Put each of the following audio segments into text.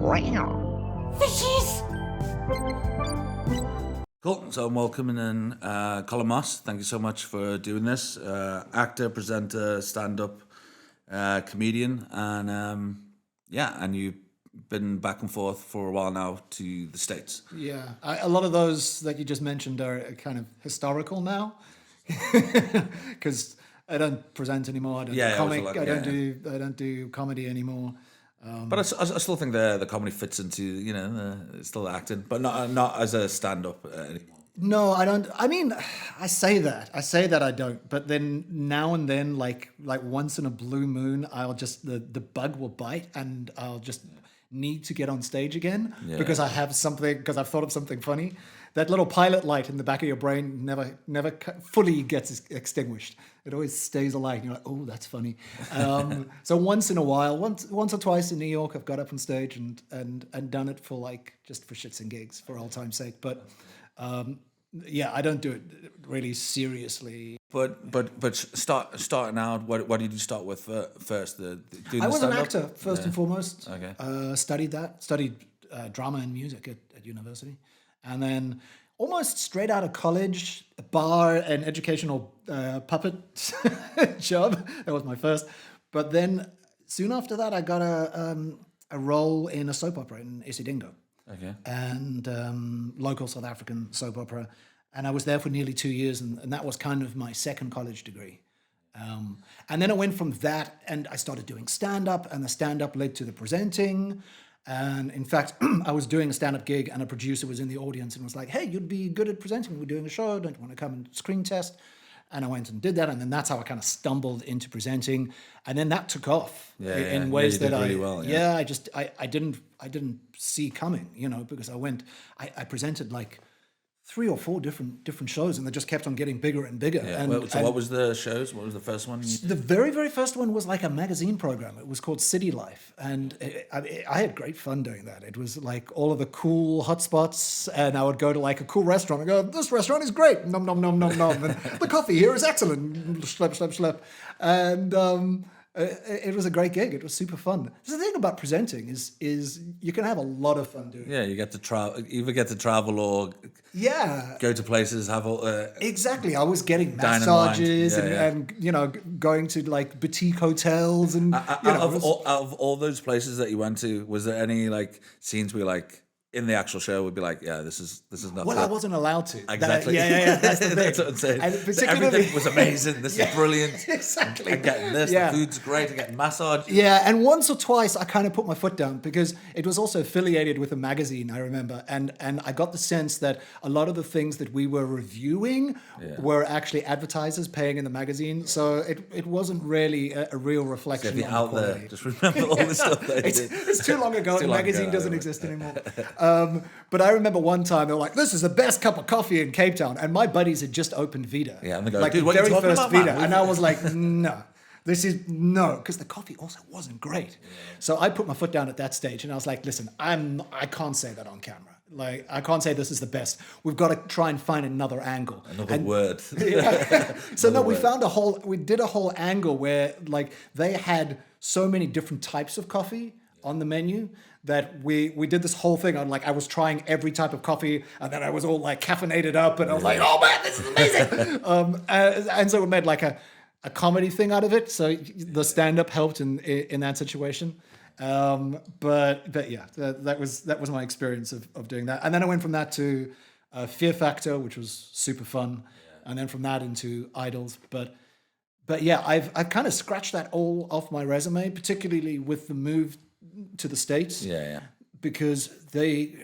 Fishes! Cool. So I'm welcoming in Colin Moss. Thank you so much for doing this. Actor, presenter, stand-up comedian, and and you've been back and forth for a while now to the States. Yeah, a lot of those that you just mentioned are kind of historical now, because I don't present anymore. I don't do comic. I don't do comedy anymore. But I still think the comedy fits into still acting, but not as a stand-up anymore. No, I don't. I mean, I say that I don't. But then now and then, like once in a blue moon, I'll just the bug will bite, and I'll just need to get on stage again because I have something, because I've thought of something funny. That little pilot light in the back of your brain never fully gets extinguished. It always stays alight. And you're like, oh, that's funny. So once in a while, once or twice in New York, I've got up on stage and done it for just for shits and gigs, for old time's sake. But I don't do it really seriously. But starting out, what did you start with first? I was an actor first and foremost. Okay. Studied drama and music at university, and then almost straight out of college, a bar and educational puppet job. That was my first. But then soon after that, I got a role in a soap opera in Isidingo. Okay. And local South African soap opera. And I was there for nearly 2 years, and that was kind of my second college degree. And then I went from that, and I started doing stand-up, and the stand-up led to the presenting. And in fact, I was doing a stand-up gig, and a producer was in the audience and was like, hey, you'd be good at presenting. We're doing a show. Don't you want to come and screen test? And I went and did that, and then that's how I kind of stumbled into presenting, and then that took off in ways that really well. I didn't see coming, because I presented like 3 or 4 different shows, and they just kept on getting bigger and bigger. Yeah. What was the shows? What was the first one? The very, very first one was like a magazine program. It was called City Life, and I had great fun doing that. It was like all of the cool hotspots, and I would go to like a cool restaurant and go, this restaurant is great, nom nom nom nom nom, and the coffee here is excellent, schlep schlep schlep, and it was a great gig. It was super fun. The thing about presenting is you can have a lot of fun doing it. Yeah, you get to travel. Either get to travel or go to places. Have all exactly. I was getting massages and going to like boutique hotels and out of all those places that you went to, was there any like scenes where like in the actual show would be like, yeah, this is nothing. Well, I wasn't allowed to. Exactly. That's the thing. That's what I'm saying. And particularly, everything was amazing. This is brilliant. Exactly. I'm getting this. The food's great. I'm getting massage. Yeah, and once or twice I kind of put my foot down because it was also affiliated with a magazine, I remember, and I got the sense that a lot of the things that we were reviewing were actually advertisers paying in the magazine, so it wasn't really a real reflection So on out the quality. there, just remember all the stuff they did. It's too long ago. The magazine doesn't exist anymore. But I remember one time they were like, "This is the best cup of coffee in Cape Town," and my buddies had just opened Vita, and they go, like "Dude, the what are you very talking first about, Vita," man? and I was like, "No, because the coffee also wasn't great." Yeah. So I put my foot down at that stage, and I was like, "Listen, I can't say that on camera. Like, I can't say this is the best. We've got to try and find another angle, another word." So we did a whole angle where like they had so many different types of coffee on the menu that we did this whole thing on like I was trying every type of coffee, and then I was all like caffeinated up, and I was like, "Oh man, this is amazing!" And so we made like a comedy thing out of it. So the stand-up helped in that situation. But yeah, that was my experience of doing that. And then I went from that to Fear Factor, which was super fun, and then from that into Idols. But yeah, I've kind of scratched that all off my resume, particularly with the move to the States. Yeah. Because they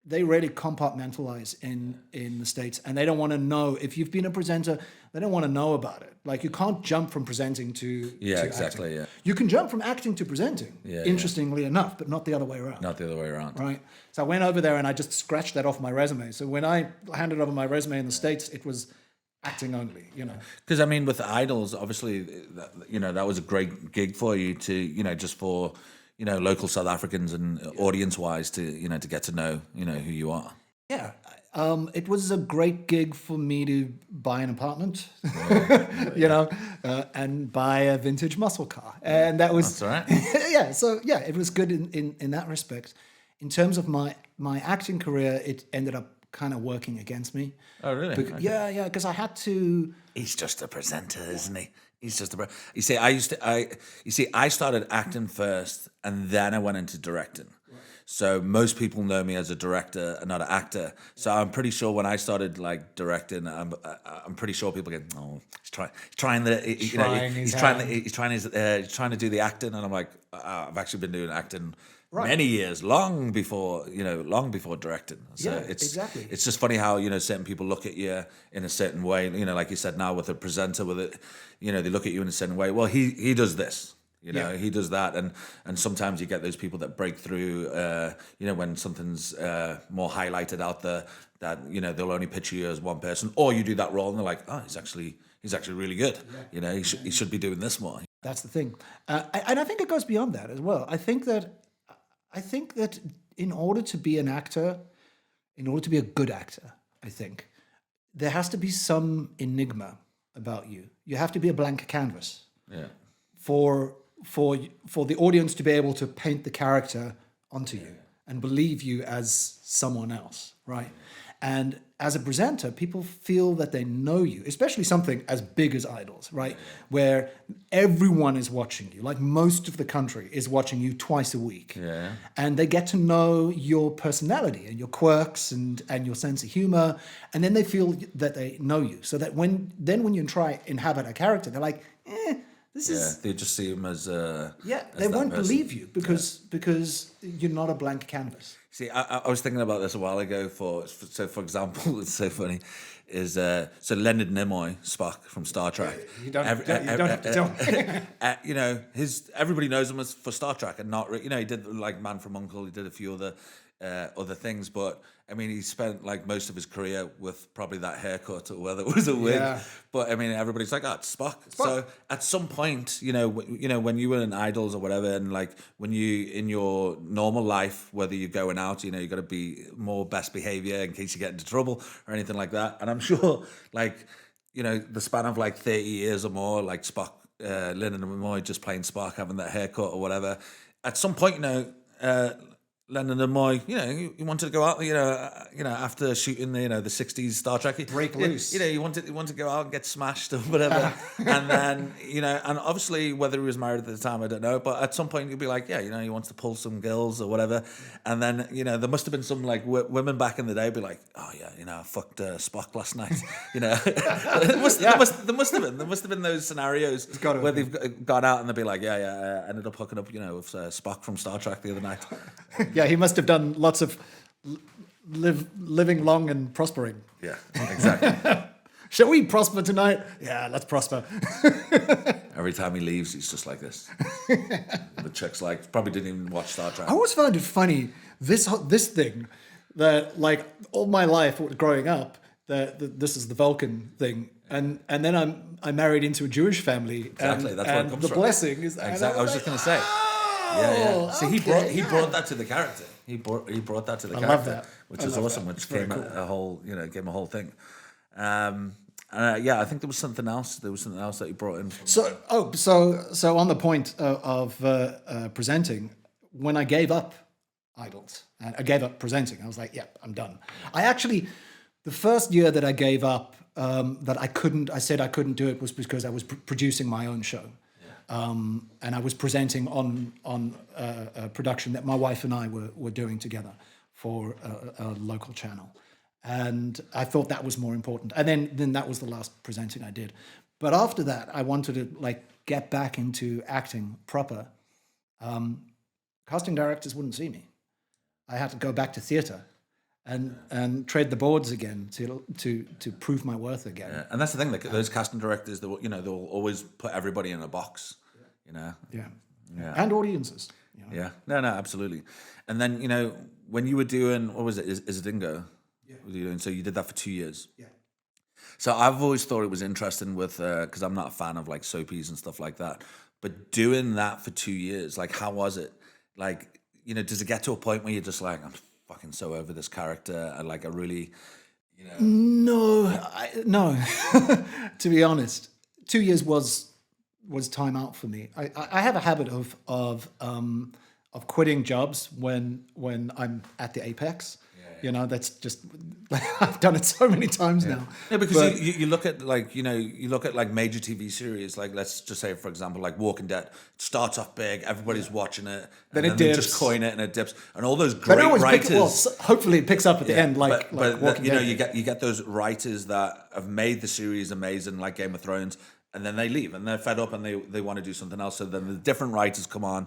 really compartmentalize in the States, and they don't want to know if you've been a presenter. They don't want to know about it. Like you can't jump from presenting to exactly. Acting. Yeah, you can jump from acting to presenting. Interestingly enough, but not the other way around. Not the other way around. Right. So I went over there and I just scratched that off my resume. So when I handed over my resume in the States, it was acting only. Because I mean, with the Idols, obviously, that was a great gig for you to just for. Local South Africans and audience-wise to get to know who you are. Yeah, it was a great gig for me to buy an apartment, and buy a vintage muscle car, and that was that's all right. So it was good in that respect. in terms of my acting career, it ended up kind of working against me. Oh, really? Okay. Yeah, because I had to. He's just a presenter, isn't he? He's just a. You see, I started acting first, and then I went into directing. So most people know me as a director and not an actor. So I'm pretty sure when I started like directing, I'm pretty sure people get, oh, he's trying to do the acting, and I'm like, I've actually been doing acting many years, long before directing. So exactly. It's just funny how certain people look at you in a certain way. Like you said now with a presenter, with it, they look at you in a certain way. Well, he does this. He does that, and sometimes you get those people that break through. When something's more highlighted out there, that they'll only picture you as one person, or you do that role, and they're like, oh, he's actually really good. Yeah. He should be doing this more. That's the thing, and I think it goes beyond that as well. I think that in order to be an actor, in order to be a good actor, I think there has to be some enigma about you. You have to be a blank canvas. Yeah. For the audience to be able to paint the character onto you and believe you as someone else, right? And as a presenter, people feel that they know you, especially something as big as Idols, right? Where everyone is watching you, like most of the country is watching you twice a week. Yeah. And they get to know your personality and your quirks and your sense of humor. And then they feel that they know you. So that when you try inhabit a character, they're like, they just see him as they won't believe you because you're not a blank canvas. See, I was thinking about this a while ago. For example, it's so funny. Is so Leonard Nimoy, Spock from Star Trek. You don't have to tell me. Everybody knows him as for Star Trek, and not he did like Man from U.N.C.L.E. He did a few other things, but I mean, he spent like most of his career with probably that haircut or whether it was a wig. Yeah. But I mean, everybody's like, oh, it's Spock. So at some point, when you were in Idols or whatever, and like when you in your normal life, whether you're going out, you got to be more best behavior in case you get into trouble or anything like that. And I'm sure, like, the span of like 30 years or more, like Spock, Leonard Nimoy just playing Spock, having that haircut or whatever. At some point, Leonard Nimoy, he wanted to go out, after shooting the 60s Star Trek. Break loose. He wanted to go out and get smashed or whatever. And then, and obviously whether he was married at the time, I don't know. But at some point he'd be like, he wants to pull some girls or whatever. And then, there must have been some like women back in the day be like, oh yeah, I fucked Spock last night. There must have been those scenarios where they've gone out and they'll be like, I ended up hooking up, with Spock from Star Trek the other night. Yeah, he must have done lots of living long and prospering. Yeah, exactly. Shall we prosper tonight? Yeah, let's prosper. Every time he leaves, he's just like this. The chick's like, probably didn't even watch Star Trek. I always found it funny, this thing, that like all my life growing up, that this is the Vulcan thing. And then I'm married into a Jewish family. Exactly, that's where it comes from. The blessing is... Exactly, I was just going to say. Yeah. So he brought that to the character. He brought that to the character. I love that. Which is awesome. Which gave him a whole, gave him a whole thing. I think there was something else. There was something else that he brought in. So on the point of presenting, when I gave up Idols, and I gave up presenting, I was like, yeah, I'm done. The first year that I gave up, I said I couldn't do it was because I was producing my own show. And I was presenting on a production that my wife and I were doing together for a local channel. And I thought that was more important. And then that was the last presenting I did. But after that, I wanted to like get back into acting proper. Casting directors wouldn't see me. I had to go back to theatre and tread the boards again to prove my worth again. Yeah. And that's the thing, like those casting directors, they'll always put everybody in a box. Yeah. And audiences. Yeah. No, absolutely. And then, when you were doing, what was it, Is it Dingo? Yeah. What were you doing? So you did that for 2 years. Yeah. So I've always thought it was interesting with, because I'm not a fan of like soapies and stuff like that, but doing that for 2 years, like how was it? Like, does it get to a point where you're just like, I'm fucking so over this character, and like I really, No. To be honest, 2 years was time out for me. I have a habit of of quitting jobs when I'm at the apex. You know, that's just I've done it so many times now. Yeah, because you look at like you look at like major TV series, like let's just say for example like Walking Dead. It starts off big, everybody's watching it, Then and it then they dips. just coin it and it dips, and all those But great it always writers. hopefully it picks up at the end, like Walking Dead. You get those writers that have made the series amazing, like Game of Thrones, and then they leave and they're fed up and they want to do something else. So then the different writers come on.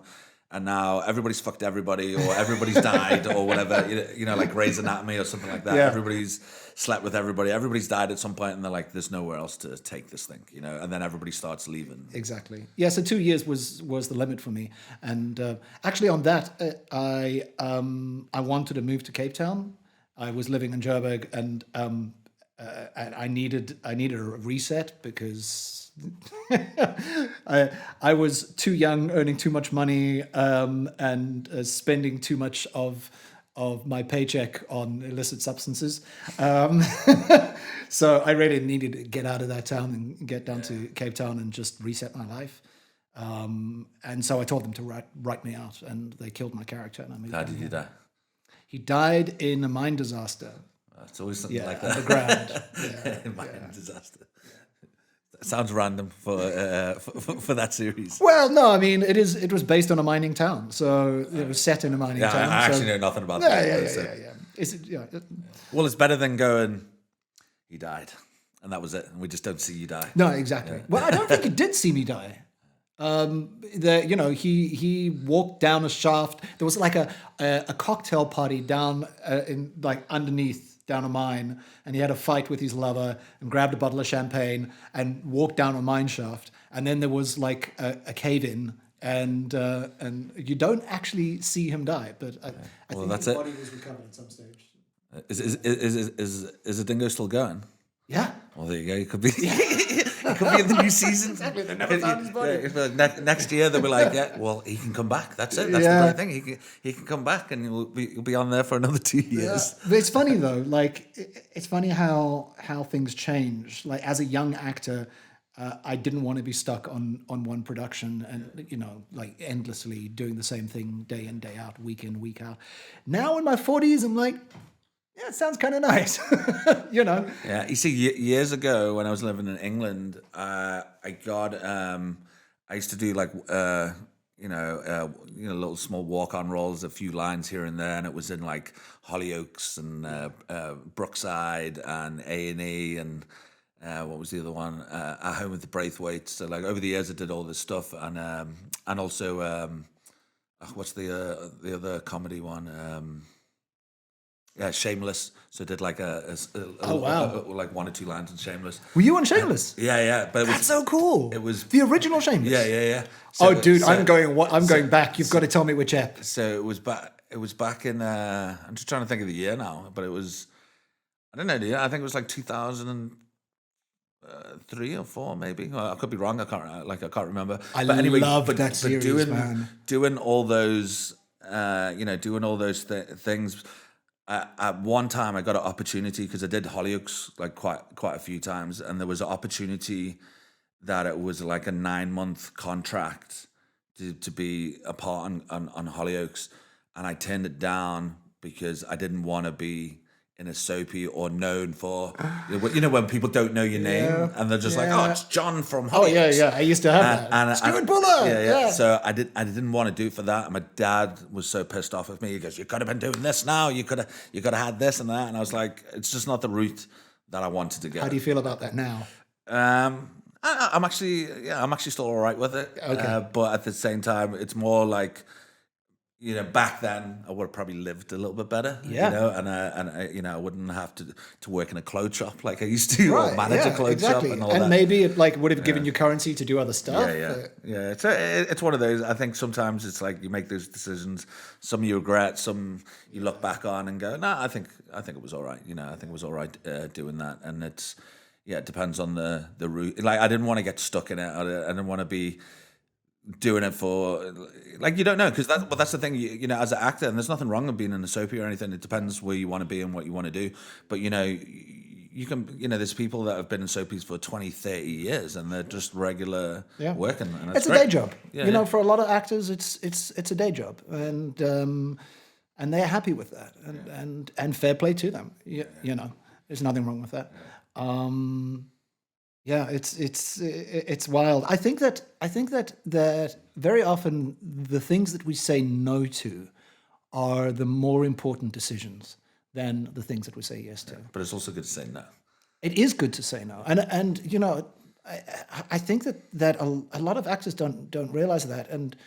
And now everybody's fucked everybody, or everybody's died, or whatever. You know, like Grey's Anatomy or something like that. Yeah. Everybody's slept with everybody. Everybody's died at some point, and they're like, "There's nowhere else to take this thing," you know. And then everybody starts leaving. Exactly. Yeah. So 2 years was the limit for me, and actually on that, I wanted to move to Cape Town. I was living in Joburg, and I needed a reset because I was too young, earning too much money, and spending too much of my paycheck on illicit substances. So I really needed to get out of that town and get down to Cape Town and just reset my life. And so I told them to write me out, and they killed my character. And I moved. How did he die? He died in a mine disaster. It's always something like that. Underground. Mine disaster. Sounds random for that series. Well, no, I mean it was based on a mining town, so it was set in a mining town. I actually know nothing about that. Yeah. Is it? Yeah. Well, it's better than going. He died, and that was it. And we just don't see you die. No, exactly. Well, I don't think he did see me die. He walked down a shaft. There was like a cocktail party down in like underneath down a mine, and he had a fight with his lover and grabbed a bottle of champagne and walked down a mine shaft. And then there was like a cave in, and you don't actually see him die, but I think that's his it. body was recovered at some stage. Is the dingo still going? Yeah. Well, there you go. It could be. It could be in the new season. Exactly. They never found his body. Next year they'll be like, yeah, well, he can come back. That's it. That's the great thing. He can come back, and you'll be on there for another 2 years. Yeah. But it's funny though. Like it's funny how things change. Like as a young actor, I didn't want to be stuck on one production and like endlessly doing the same thing day in day out, week in week out. Now in my 40s, I'm like, yeah, it sounds kind of nice, Yeah, you see, years ago when I was living in England, I used to do like little small walk-on roles, a few lines here and there, and it was in like Hollyoaks and Brookside and A&E and what was the other one? At Home with the Braithwaites. So like over the years, I did all this stuff, and also what's the other comedy one? Yeah, Shameless. So I did like like 1 or 2 lines in Shameless. Were you on Shameless? Yeah. But That's so cool. It was the original Shameless. Yeah. I'm going back. You've got to tell me which ep. So it was back in. I'm just trying to think of the year now, but it was. I don't know. I think it was like 2003 or 4, maybe. Well, I could be wrong. I can't remember. But anyway, loved that series, man. Doing all those, things. At one time, I got an opportunity because I did Hollyoaks like quite a few times, and there was an opportunity that it was like a 9-month contract to be a part on Hollyoaks, and I turned it down because I didn't want to be in a soapy or known for, when people don't know your name and they're just like, oh, it's John from Hollyoaks. I used to have that. Stuart Buller. Yeah. So I didn't want to do it for that. And my dad was so pissed off with me. He goes, you could have been doing this now. You could have had this and that. And I was like, it's just not the route that I wanted to go. How do you feel about that now? I'm actually still all right with it. Okay. But at the same time, it's more like, back then I would have probably lived a little bit better. Yeah. And I wouldn't have to work in a clothes shop like I used to, or manage a clothes shop and all that. And maybe it would have given you currency to do other stuff. Yeah. It's one of those. I think sometimes it's like you make those decisions. Some you regret, some you look back on and go, I think it was all right. I think it was all right doing that. And it depends on the route. Like I didn't want to get stuck in it. I didn't want to be doing it for, like, you don't know, because that's the thing, as an actor, and there's nothing wrong with being in a soapy or anything. It depends where you want to be and what you want to do, but you you can, there's people that have been in soapies for 20, 30 years and they're just regular working. And it's a great. day job. For a lot of actors, it's a day job, and they're happy with that, and fair play to them. There's nothing wrong with that. It's wild. I think that very often the things that we say no to are the more important decisions than the things that we say yes to. But it's also good to say no. It is good to say no, and I think that a lot of actors don't realize that, and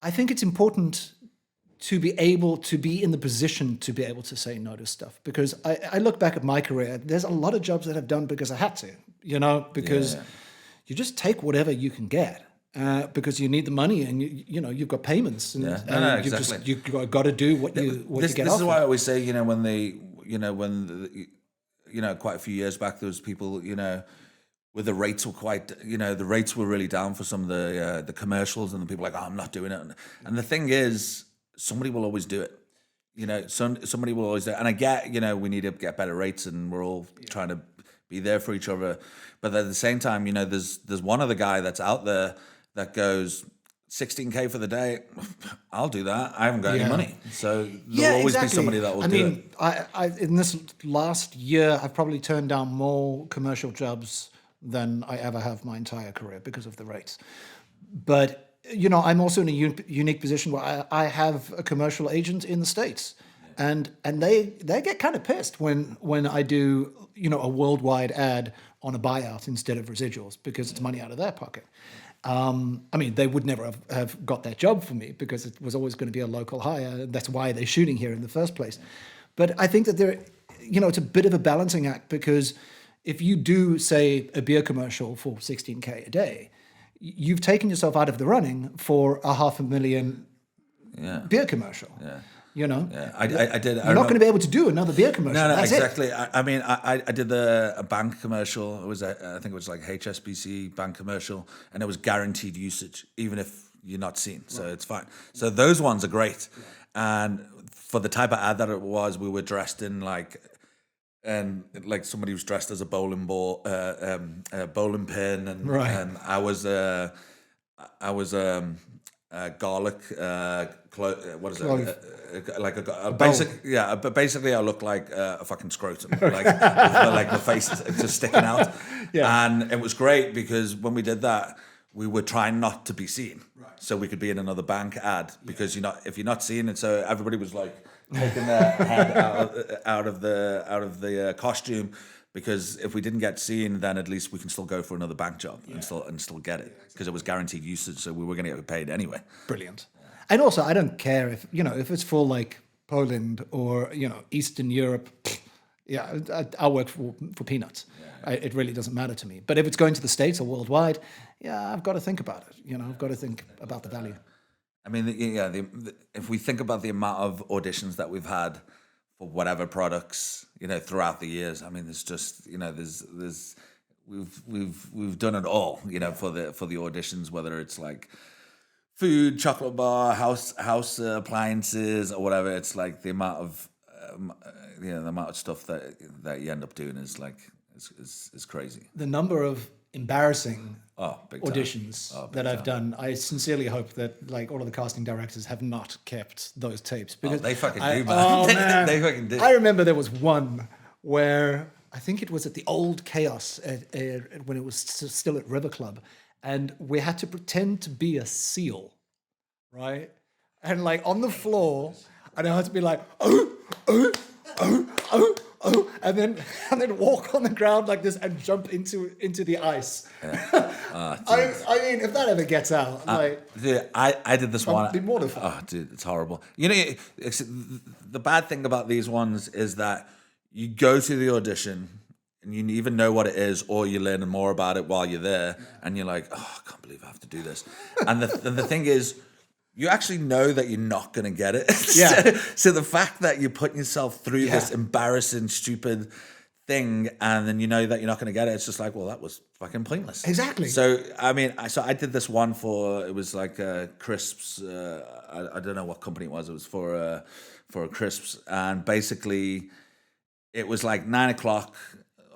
I think it's important to be able to be in the position to be able to say no to stuff, because I look back at my career. There's a lot of jobs that I've done because I had to, because you just take whatever you can get. Because you need the money, and you've got payments, and, exactly. you've got to do what you get. This is why I always say, quite a few years back, there was people, where the rates were quite, the rates were really down for some of the commercials, and the people were like, oh, I'm not doing it. And the thing is, somebody will always do it. Somebody will always do it. And I get, we need to get better rates, and we're all trying to be there for each other. But at the same time, there's one other guy that's out there that goes $16K for the day. I'll do that. I haven't got any money, so there'll always be somebody that will do it. I in this last year, I've probably turned down more commercial jobs than I ever have my entire career because of the rates. But I'm also in a unique position where I have a commercial agent in the States, and they get kind of pissed when I do a worldwide ad on a buyout instead of residuals, because it's money out of their pocket. They would never have got that job for me, because it was always going to be a local hire. That's why they're shooting here in the first place. But I think that it's a bit of a balancing act, because if you do, say, a beer commercial for $16K a day, you've taken yourself out of the running for a $500,000 beer commercial. Yeah. I did. You're not going to be able to do another beer commercial. No, That's exactly. It. I did a bank commercial. It was I think it was like HSBC bank commercial, and it was guaranteed usage, even if you're not seen. So it's fine. So those ones are great. And for the type of ad that it was, we were dressed in like somebody was dressed as a bowling ball, bowling pin, and I was garlic. What is it? Like a basic, but basically I look like a fucking scrotum, like the face is just sticking out. And it was great, because when we did that, we were trying not to be seen, so we could be in another bank ad, because if you're not seen, and so everybody was like taking their head out of the costume, because if we didn't get seen, then at least we can still go for another bank job and still get it, because it was guaranteed usage, so we were going to get paid anyway. Brilliant. And also, I don't care if it's for like Poland or Eastern Europe. I'll work for peanuts. It really doesn't matter to me. But if it's going to the States or worldwide, I've got to think about it. I've got to think about the value. I mean, if we think about the amount of auditions that we've had for whatever products, throughout the years, I mean, there's just, we've done it all, for the auditions, whether it's like food, chocolate bar, house appliances, or whatever. It's like the amount of stuff that you end up doing is like is crazy. The number of embarrassing auditions that I've done. I sincerely hope that like all of the casting directors have not kept those tapes, because they fucking do, man. They fucking do. I remember there was one where I think it was at the old Chaos when it was still at River Club, and we had to pretend to be a seal, right? And like on the floor, and I had to be like, oh, and then walk on the ground like this and jump into the ice. I mean, if that ever gets out, dude, I did this one. I'd be mortified. Oh, dude, it's horrible. The bad thing about these ones is that you go to the audition and you even know what it is, or you're learning more about it while you're there, and you're like, oh, I can't believe I have to do this. And the thing is, you actually know that you're not going to get it. So the fact that you're putting yourself through this embarrassing, stupid thing, and then you know that you're not going to get it, it's just like, well, that was fucking pointless. Exactly. So, I mean, I did this one it was like crisps. I don't know what company it was. It was for crisps. And basically, it was like 9 o'clock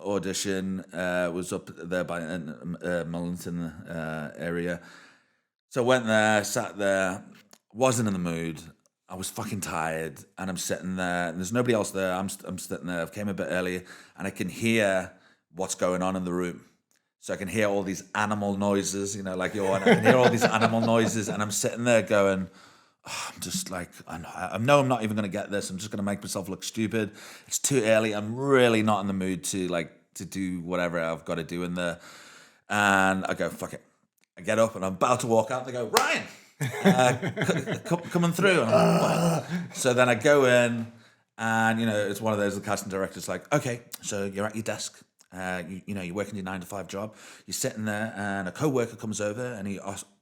audition. Was up there by Mullington area. So I went there, sat there, wasn't in the mood. I was fucking tired, and I'm sitting there, and there's nobody else there. I'm sitting there. I came a bit earlier, and I can hear what's going on in the room. So I can hear all these animal noises, like I can hear all these animal noises, and I'm sitting there going, I'm just like, I know I'm not even going to get this. I'm just going to make myself look stupid. It's too early. I'm really not in the mood to do whatever I've got to do in there. And I go, fuck it. I get up and I'm about to walk out. And they go, Ryan, coming through. And I'm like, what? So then I go in, and it's one of those. The casting director's like, okay, so you're at your desk. You're working your 9-to-5 job. You're sitting there, and a co-worker comes over, and he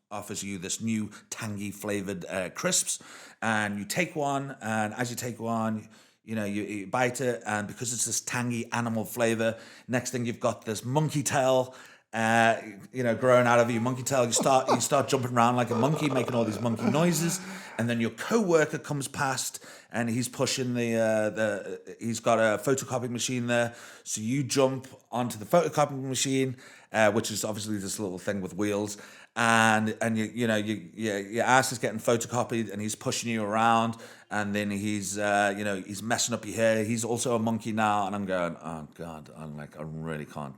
offers you this new tangy flavored crisps, and you take one, and as you take one, you bite it, and because it's this tangy animal flavor, next thing you've got this monkey tail, growing out of you, monkey tail. You start jumping around like a monkey, making all these monkey noises, and then your co-worker comes past, and he's pushing he's got a photocopying machine there, so you jump onto the photocopying machine, which is obviously this little thing with wheels. And your ass is getting photocopied, and he's pushing you around, and then he's messing up your hair. He's also a monkey now, and I'm going, oh god, I really can't.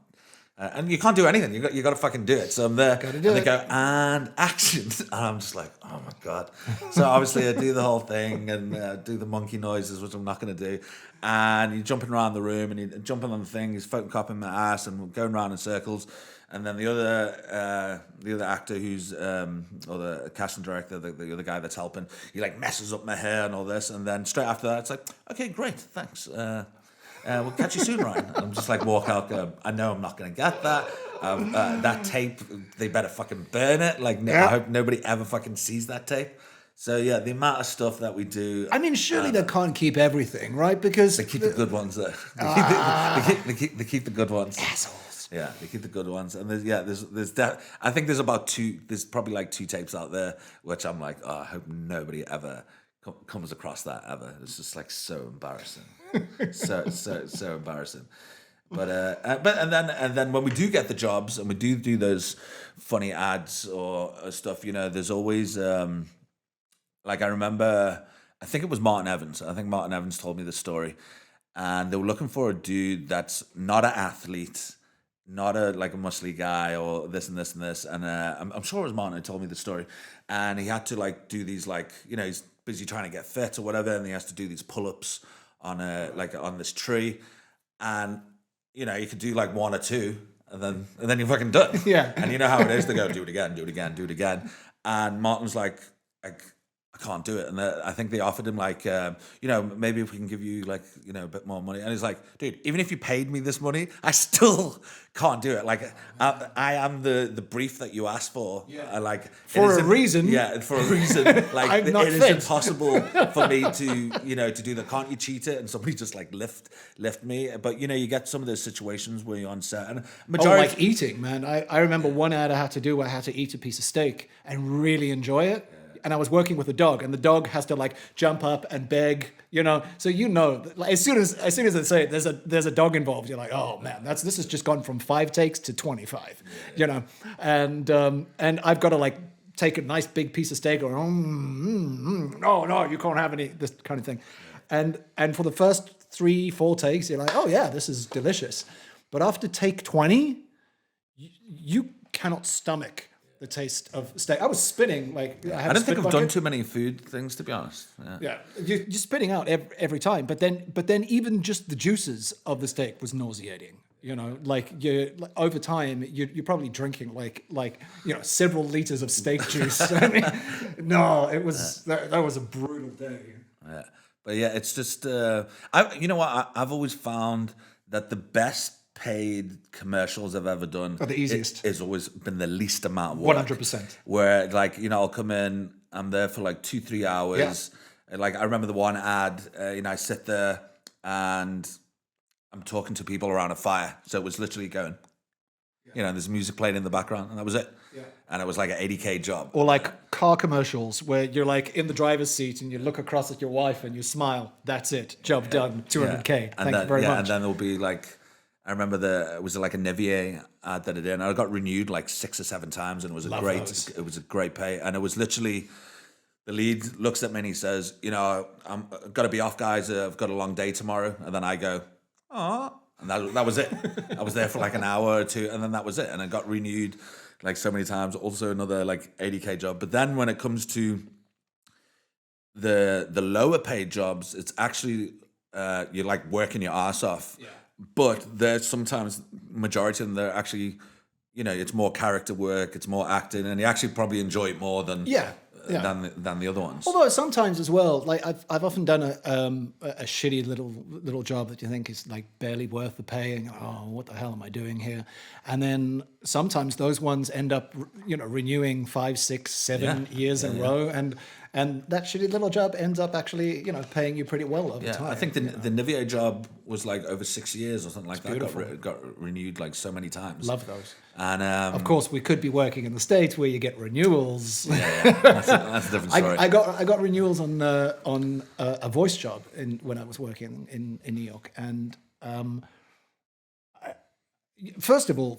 And you can't do anything. You got to fucking do it. So I'm there, and they go, and action, and I'm just like, oh my god. So obviously I do the whole thing and do the monkey noises, which I'm not going to do. And you're jumping around the room, and you're jumping on the thing. He's photocopying my ass, and we're going around in circles. And then the other actor who's or the casting director, the other guy that's helping, he messes up my hair and all this. And then straight after that, it's like, okay, great, thanks. We'll catch you soon, Ryan. And I'm just walk out going, I know I'm not going to get that. That tape, they better fucking burn it. I hope nobody ever fucking sees that tape. So yeah, the amount of stuff that we do. I mean, surely they can't keep everything, right? Because they keep the good ones there. They keep the good ones. Assholes. Yeah, they keep the good ones, and I think there's probably 2 tapes out there, which I'm like, oh, I hope nobody ever comes across that ever. It's just so embarrassing, so embarrassing. But and then when we do get the jobs and we do those funny ads or stuff, there's always I remember, I think it was Martin Evans. I think Martin Evans told me the story, and they were looking for a dude that's not an athlete, not a muscly guy or this and this and this, and I'm sure it was Martin who told me the story, and he had to do these he's busy trying to get fit or whatever, and he has to do these pull-ups on on this tree, and you could do 1 or 2, and then you're fucking done. Yeah. And you know how it is, they go, do it again, and Martin's like, I can't do it. And I think they offered him maybe if we can give you a bit more money. And he's like, dude, even if you paid me this money, I still can't do it. I am the brief that you asked for. Yeah. For a reason. Yeah, for a reason. I'm not it fit. is impossible for me to do that. Can't you cheat it? And somebody just lift me. But you get some of those situations where you're on set, and majority eating, man. I remember one ad I had to do where I had to eat a piece of steak and really enjoy it. And I was working with a dog, and the dog has to jump up and beg, So as soon as they say it, there's a dog involved, you're like, oh man, this has just gone from 5 takes to 25, and I've got to take a nice big piece of steak, or no, you can't have any, this kind of thing, and for the first 3-4 takes, you're like, oh yeah, this is delicious, but after take 20, you cannot stomach the taste of steak. I was spitting I don't think I've done too many food things, to be honest. Yeah, you're spitting out every time. But then even just the juices of the steak was nauseating. Over time you're probably drinking several liters of steak juice. I mean, no, it was that was a brutal day. Yeah, but yeah, it's just I've always found that the best paid commercials I've ever done are the easiest. It's always been the least amount of work. 100%. Where I'll come in, I'm there for 2-3 hours. Yeah. I remember the one ad, I sit there and I'm talking to people around a fire. So it was literally going, there's music playing in the background, and that was it. Yeah. And it was an $80K job. Or car commercials where you're like in the driver's seat and you look across at your wife and you smile. That's it. Job done. 200K. Thank you very much. And then there'll be like, I remember it was like a Nivier ad that I did, and I got renewed like 6 or 7 times, and it was it was a great pay, and it was literally. The lead looks at me and he says, I've got to be off, guys. I've got a long day tomorrow. And then I go, oh. And that was it. I was there for like an hour or two, and then that was it. And I got renewed like so many times. Also another like 80K job. But then when it comes to the lower paid jobs, it's actually you're like working your ass off. Yeah. But there's sometimes, majority of them, they're actually, it's more character work, it's more acting, and you actually probably enjoy it more than... than the other ones. Although sometimes as well, like I've often done a shitty little job that you think is like barely worth the pay, and what the hell am I doing here? And then sometimes those ones end up renewing 5, 6, 7 years in a row, and that shitty little job ends up actually paying you pretty well over time. I think the Nivier job was like over 6 years or something like that. Beautiful. Got renewed like so many times. Love those. And of course, we could be working in the States where you get renewals. That's a different story. I got renewals on a voice job when I was working in New York, and first of all,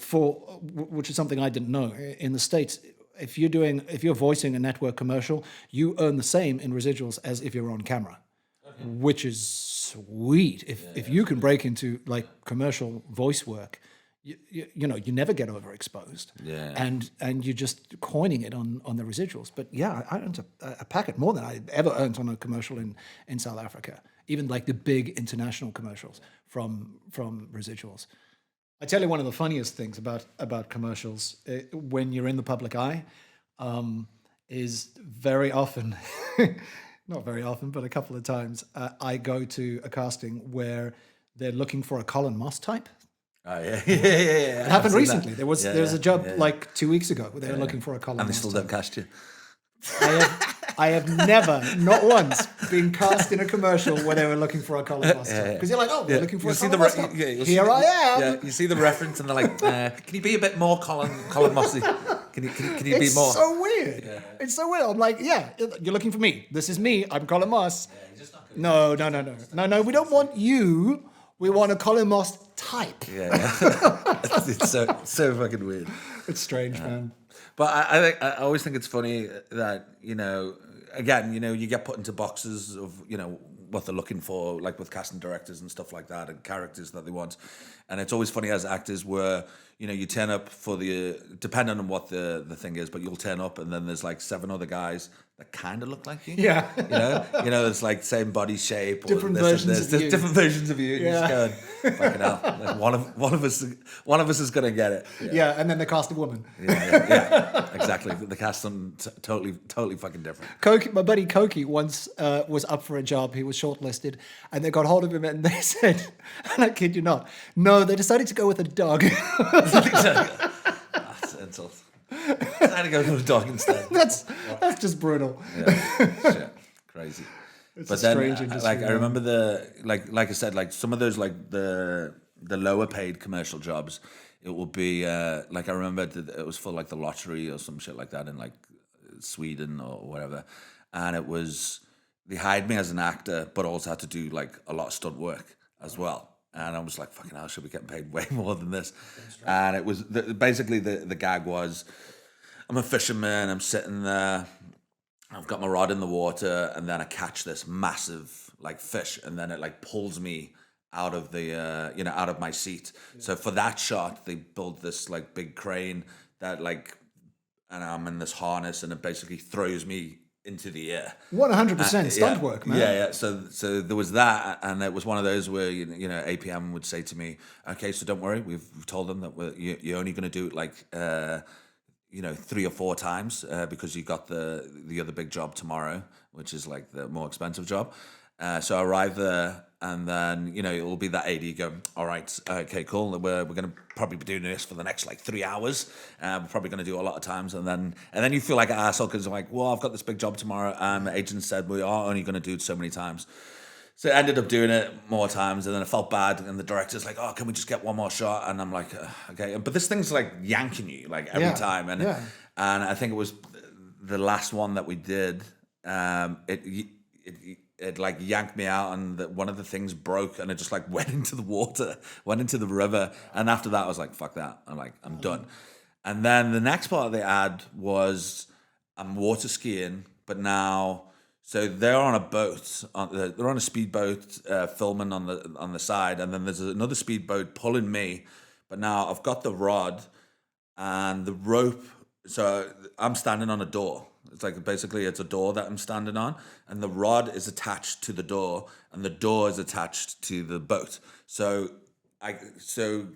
which is something I didn't know in the States. If you're voicing a network commercial, you earn the same in residuals as if you're on camera, which is sweet. If you can break into like commercial voice work, you never get overexposed, and you're just coining it on the residuals. But I earned a packet more than I ever earned on a commercial in South Africa, even like the big international commercials from residuals. I tell you, one of the funniest things about commercials when you're in the public eye is very often, not very often, but a couple of times, I go to a casting where they're looking for a Colin Moss type. Oh, yeah. It happened recently. That. There was a job like 2 weeks ago where they were looking for a Colin Moss. And they still don't cast you. I have never, not once, been cast in a commercial where they were looking for a Colin Moss. Because you're like, they're looking for a Colin Moss. Here I am. Yeah, you see the reference and they're like, can you be a bit more Colin Mossy? Can you be more? It's so weird. Yeah. It's so weird. I'm like, you're looking for me. This is me. I'm Colin Moss. Yeah, you're just not good. No. We don't want you. We want a Colin Moss type. Yeah. It's so fucking weird. It's strange, man. But I always think it's funny that, again, you get put into boxes of, what they're looking for, like with casting directors and stuff like that, and characters that they want. And it's always funny as actors where, you turn up for depending on what the thing is, but you'll turn up and then there's like 7 other guys that kind of look like you. Yeah. It's like same body shape. Different versions of you. Different versions of you. And you're just going, fucking hell. Like one of us is going to get it. Yeah, and then they cast a woman. Yeah, exactly. The cast them totally fucking different. My buddy Koki once was up for a job. He was shortlisted, and they got hold of him and they said, and I kid you not, no, they decided to go with a dog. That's insult. I had to go with a dog instead. That's just brutal. Yeah, shit. Crazy. It's a strange industry. I remember like I said, like some of those like the lower paid commercial jobs, it will be I remember it was for like the lottery or some shit like that in like Sweden or whatever, and it was they hired me as an actor, but also had to do like a lot of stunt work as well. And I was like, fucking hell, should be getting paid way more than this? And it was basically the gag was, I'm a fisherman, I'm sitting there, I've got my rod in the water, and then I catch this massive like fish, and then it like pulls me out of the out of my seat. Yeah. So for that shot, they built this like big crane that like, and I'm in this harness, and it basically throws me into the air. 100% stunt work, man. Yeah. So there was that, and it was one of those where APM would say to me, "Okay, so don't worry, we've told them that you're only going to do it like 3 or 4 times because you got the other big job tomorrow, which is like the more expensive job." So I arrived there, and then it will be that AD go, "All right, okay, cool. We're going to probably be doing this for the next like 3 hours. We're probably going to do it a lot of times, and then you feel like an asshole because like, well, I've got this big job tomorrow, and the agent said we are only going to do it so many times." So I ended up doing it more times, and then I felt bad, and the director's like, "Oh, can we just get one more shot?" And I'm like, "Okay," but this thing's like yanking you like every time, and I think it was the last one that we did, it like yanked me out, and one of the things broke, and it just like went into the water, went into the river. And after that, I was like, fuck that. I'm done. And then the next part of the ad was I'm water skiing, but now, so they're on a boat, they're on a speedboat filming on the side, and then there's another speedboat pulling me, but now I've got the rod and the rope. So I'm standing on a door. It's like basically it's a door that I'm standing on, and the rod is attached to the door, and the door is attached to the boat. So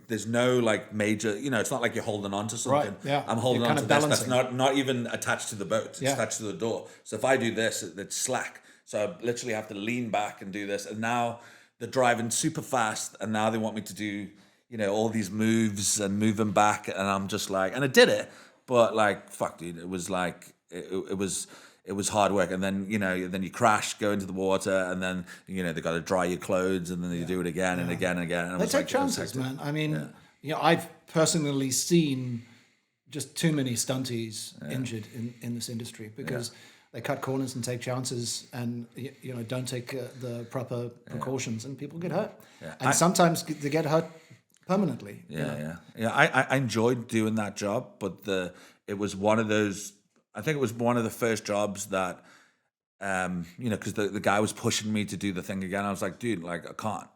there's no like major, it's not like you're holding on to something. Right, yeah. I'm holding You're on kind to of this. That's balancing. not even attached to the boat. It's attached to the door. So if I do this, it's slack. So I literally have to lean back and do this. And now they're driving super fast, and now they want me to do, all these moves and moving back, and I'm just like, and I did it, but like, fuck, dude, it was like, it was hard work. And then, then you crash, go into the water, and then, they got to dry your clothes, and then you do it again and again and again. And They take chances, man. I mean, I've personally seen just too many stunties injured in this industry because they cut corners and take chances, and don't take the proper precautions, and people get hurt. Yeah. And sometimes they get hurt permanently. I enjoyed doing that job, but it was one of those. I think it was one of the first jobs that, because the guy was pushing me to do the thing again. I was like, dude, like I can't,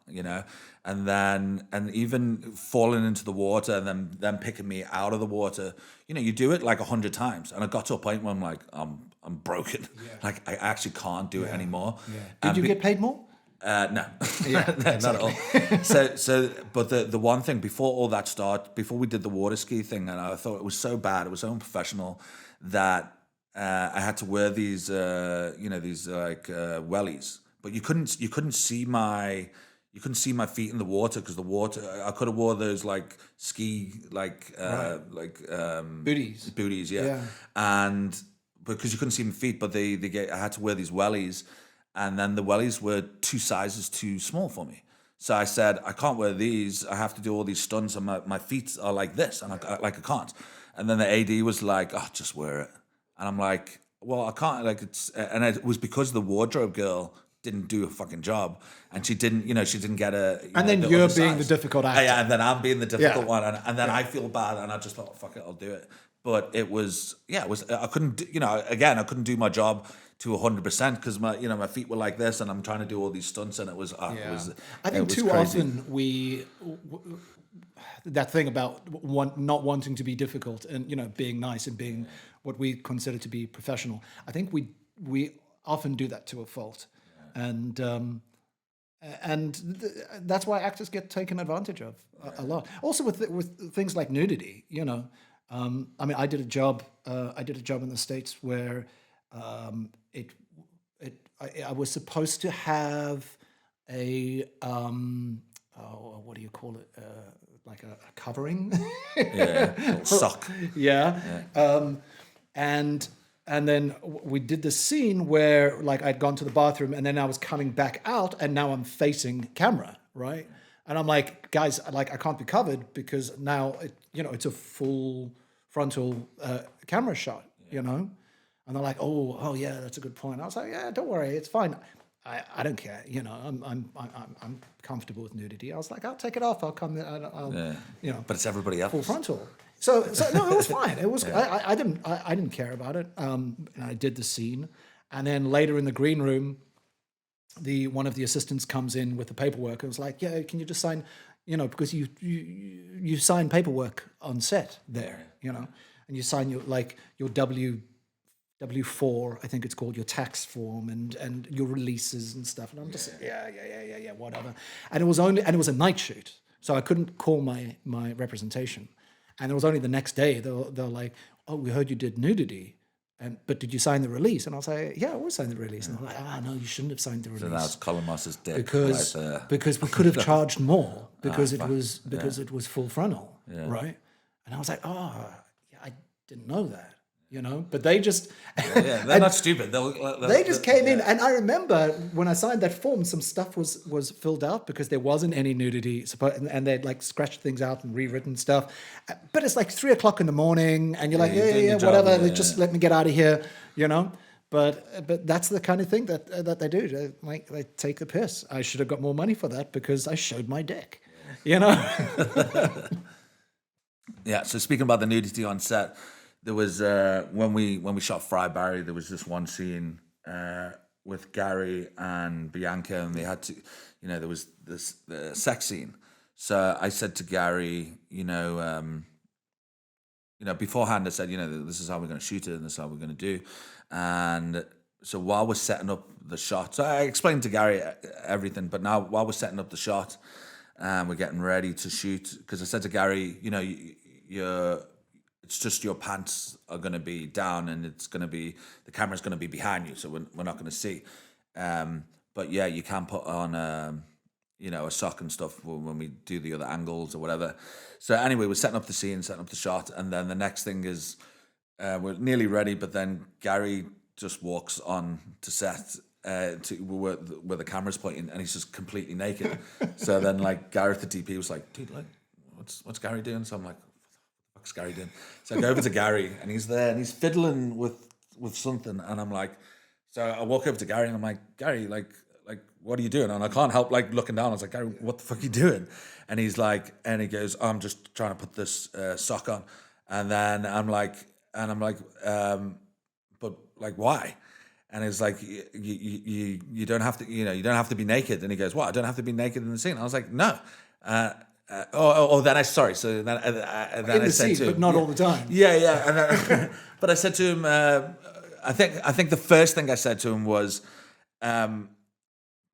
and even falling into the water and then them picking me out of the water, you do it like 100 times, and I got to a point where I'm like, I'm broken, like I actually can't do it anymore. Yeah. Did you get paid more? No, not at all. But the one thing before all that started, before we did the water ski thing, and I thought it was so bad, it was so unprofessional that I had to wear these, these like wellies, but you couldn't see my feet in the water because the water. I could have wore those like ski booties, yeah, and because you couldn't see my feet, but I had to wear these wellies. And then the wellies were 2 sizes too small for me. So I said, I can't wear these. I have to do all these stunts, and my feet are like this, and I can't. And then the AD was like, oh, just wear it. And I'm like, well, I can't. Like and it was because the wardrobe girl didn't do a fucking job, and she didn't get a. And then you're being the difficult actor. Yeah, and then I'm being the difficult one, and then I feel bad, and I just thought, fuck it, I'll do it. But it was, I couldn't, again, I couldn't do my job to 100% because my feet were like this, and I'm trying to do all these stunts, and it was. I think too crazy. Often that thing about not wanting to be difficult and being nice and being what we consider to be professional. I think we often do that to a fault, and that's why actors get taken advantage of a lot. Also with things like nudity, I mean, I did a job in the States where I was supposed to have a what do you call it? Like a covering, sock. And then we did this scene where like I'd gone to the bathroom, and then I was coming back out, and now I'm facing camera, right? And I'm like, guys, like I can't be covered because now it's a full frontal camera shot, And they're like, oh yeah, that's a good point. I was like, yeah, don't worry, it's fine. I don't care, I'm comfortable with nudity. I was like, I'll take it off. I'll come. But it's everybody else. Full frontal. So no, it was fine. It was. I didn't care about it. And I did the scene, and then later in the green room, one of the assistants comes in with the paperwork and was like, yeah, can you just sign, because you sign paperwork on set there, and you sign your W4, I think it's called, your tax form and your releases and stuff. And I'm just yeah, whatever. And it was a night shoot, so I couldn't call my representation. And it was only the next day they're like, oh, we heard you did nudity. But did you sign the release? And I'll say, yeah, I always signed the release. And they're like, no, you shouldn't have signed the release. So that's Colin Moss's dick. Because we could have charged more because it was full frontal, right? And I was like, I didn't know that, But they just they're not stupid. they just came in, and I remember when I signed that form, some stuff was filled out because there wasn't any nudity, and they'd like scratched things out and rewritten stuff. But it's like 3:00 in the morning, and you're like, yeah, whatever. Just let me get out of here, But that's the kind of thing that they do. They take the piss. I should have got more money for that because I showed my dick, Yeah. So speaking about the nudity on set, there was when we shot Fry Barry, there was this one scene with Gary and Bianca, and they had to, there was this sex scene. So I said to Gary, beforehand, I said, this is how we're going to shoot it, and this is how we're going to do. And so while we're setting up the shot, so I explained to Gary everything, but now while we're setting up the shot and we're getting ready to shoot, because I said to Gary, it's just your pants are going to be down, and it's going to be, the camera's going to be behind you, so we're not going to see. But yeah, you can put on, a sock and stuff when we do the other angles or whatever. So anyway, we're setting up the scene, setting up the shot, and then the next thing is we're nearly ready, but then Gary just walks on to set where the camera's pointing, and he's just completely naked. So then, like, Gareth, the DP, was like, dude, like, what's Gary doing? So I'm like, what's Gary doing? So I go over to Gary, and he's there, and he's fiddling with something, and I'm like, so I walk over to Gary, and I'm like, Gary, like, what are you doing? And I can't help like looking down. I was like, Gary, what the fuck are you doing? And he's like, and he goes, I'm just trying to put this sock on. And then I'm like, but like, why? And it's like, you don't have to, you don't have to be naked. And he goes, what? I don't have to be naked in the scene. I was like, no. Then I said scene, to him, but not all the time. Yeah. And then, but I said to him, I think the first thing I said to him was,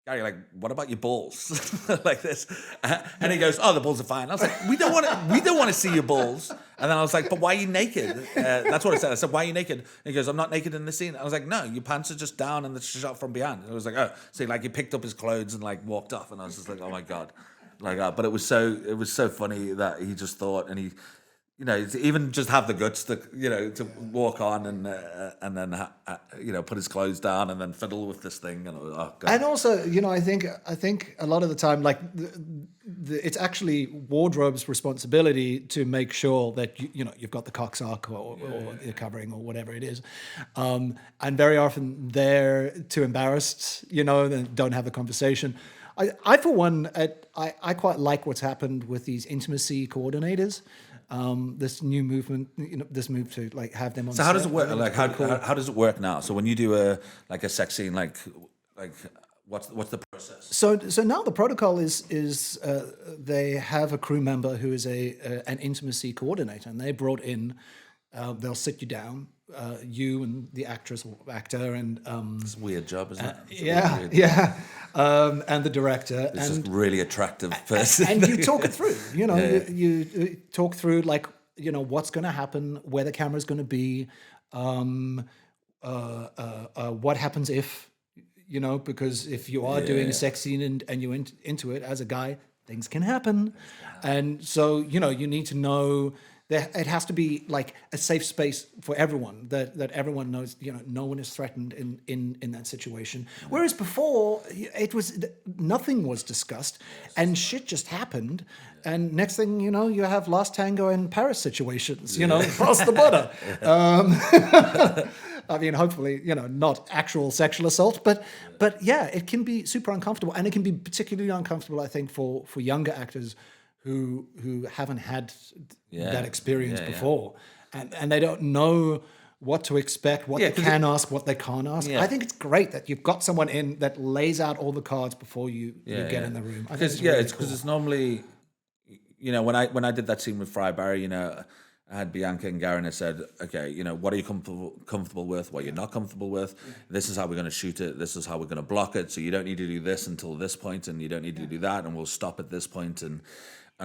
Gary, like, what about your balls? Like this. And he goes, oh, the balls are fine. I was like, we don't want to see your balls. And then I was like, but why are you naked? That's what I said. I said, why are you naked? And he goes, I'm not naked in the scene. I was like, no, your pants are just down and it's shot from behind. And I was like, oh. So like he picked up his clothes and like walked off, and I was just like, oh my God. But it was so funny that he just thought, and he, to even just have the guts to, to walk on and then put his clothes down and then fiddle with this thing. And oh God. And also, I think a lot of the time, like it's actually wardrobe's responsibility to make sure that you've got the cock sock or the covering or whatever it is, and very often they're too embarrassed, and don't have the conversation. I for one, I quite like what's happened with these intimacy coordinators. This new movement, this move to like have them on. So how does it work? Like how does it work now? So when you do a sex scene, like what's the process? So now the protocol is they have a crew member who is an intimacy coordinator, and they brought in. They'll sit you down, you and the actress or actor, and it's a weird job, isn't it? Yeah. And the director, it's just really attractive person, and you talk it through. You talk through like what's going to happen, where the camera's going to be, what happens if, because if you are doing a sex scene and you're into it as a guy, things can happen, and so you need to know. It has to be like a safe space for everyone, that everyone knows, no one is threatened in that situation. Whereas before, nothing was discussed and shit just happened. And next thing you know, you have Last Tango and Paris situations, across the border. I mean, hopefully, not actual sexual assault, but yeah, it can be super uncomfortable. And it can be particularly uncomfortable, I think, for younger actors who haven't had that experience before, and they don't know what to expect, what they can ask, what they can't ask. I think it's great that you've got someone in that lays out all the cards before you get in the room. Because it's normally, when I did that scene with Fry Barry, I had Bianca and Gary, and I said, okay, what are you comfortable with? What you're not comfortable with? This is how we're going to shoot it. This is how we're going to block it. So you don't need to do this until this point, and you don't need to do that, and we'll stop at this point, and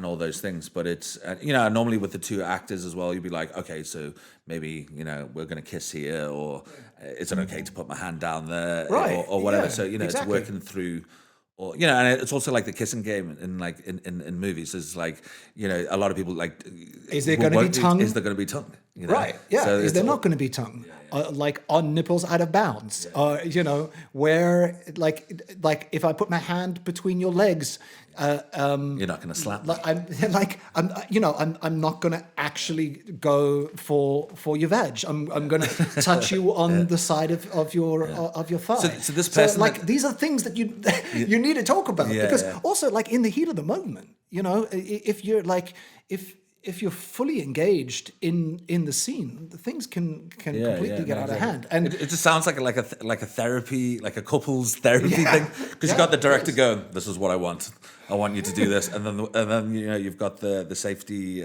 all those things. But it's, normally with the two actors as well, you'd be like, okay, so maybe, we're going to kiss here, or is it okay to put my hand down there, right? or whatever. Yeah, so, exactly. It's working through, or, and it's also like the kissing game in movies. It's like, a lot of people like, is there going to be tongue? Is there going to be tongue? You know? Right, yeah, So is it's there all- not going to be tongue? Like on nipples out of bounds, you know, where like if I put my hand between your legs, You're not going to slap me. I'm not going to actually go for your veg. I'm going to touch you on the side of your thigh. So this person like that- these are things that you need to talk about, Yeah, because yeah. also like in the heat of the moment, you know, if you're like if you're fully engaged in the scene, the things can completely get out of hand. And it just sounds like a therapy, like a couples therapy thing, because you got the director going, "This is what I want. I want you to do this," and then you know you've got the safety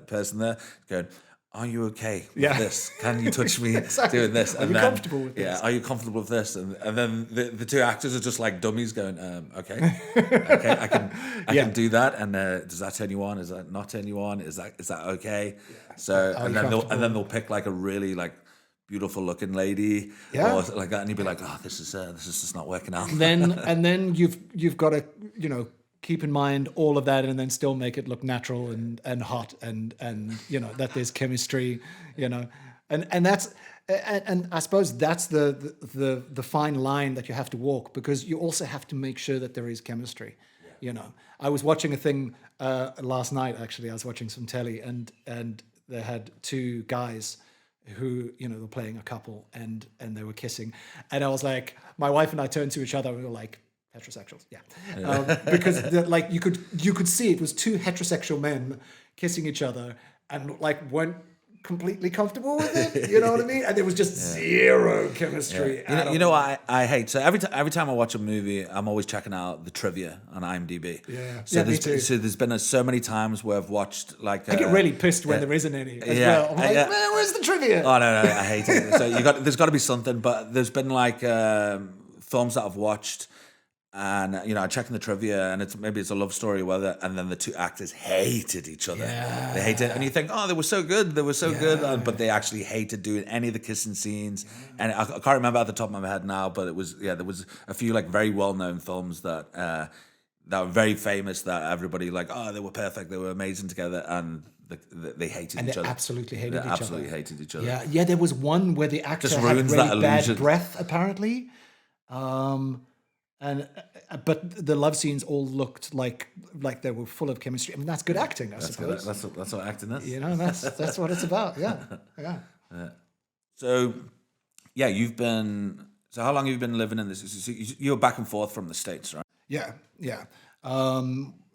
person there going, "Are you okay with this? Can you touch me doing this?" Are you comfortable with this? Yeah, are you comfortable with this? And then the two actors are just like dummies going, "Okay, okay, I can do that." And does that turn you on? Does that not turn you on? Is that okay? So Are and you then they'll pick like a really like beautiful looking lady or like that, and you'd be like, "Oh, this is just not working out." and then you've got to, you know, keep in mind all of that, and then still make it look natural and hot, and you know that there's chemistry, you know, and that's and I suppose that's the fine line that you have to walk, because you also have to make sure that there is chemistry. You know, I was watching a thing last night. Actually, I was watching some telly, and they had two guys who, you know, were playing a couple, and they were kissing, and I was like, my wife and I turned to each other and we were like, heterosexuals, because like you could see it was two heterosexual men kissing each other and like weren't completely comfortable with it. You know what I mean? And there was just zero chemistry. You know what I hate? So every time I watch a movie, I'm always checking out the trivia on IMDb. Yeah. So Me too. there's been so many times where I've watched like I get really pissed when there isn't any as well. I'm like, man, where's the trivia? Oh no, I hate it. So there's got to be something, but there's been like films that I've watched. And you know, I check in the trivia, and maybe it's a love story, whether, and then the two actors hated each other. Yeah. They hated, and you think, oh, they were so good, but they actually hated doing any of the kissing scenes. And I can't remember at the top of my head now, but there was a few like very well known films that were very famous, that everybody like, oh, they were perfect, they were amazing together, and they hated each other. Absolutely hated each other. Absolutely hated each other. Yeah. There was one where the actor Just had ruins really that bad illusion. breath, apparently. But the love scenes all looked like they were full of chemistry. I mean, that's good acting, I suppose. That's what acting is. You know, that's what it's about. Yeah. So, yeah, so how long have you been living in this? So you're back and forth from the States, right? Yeah.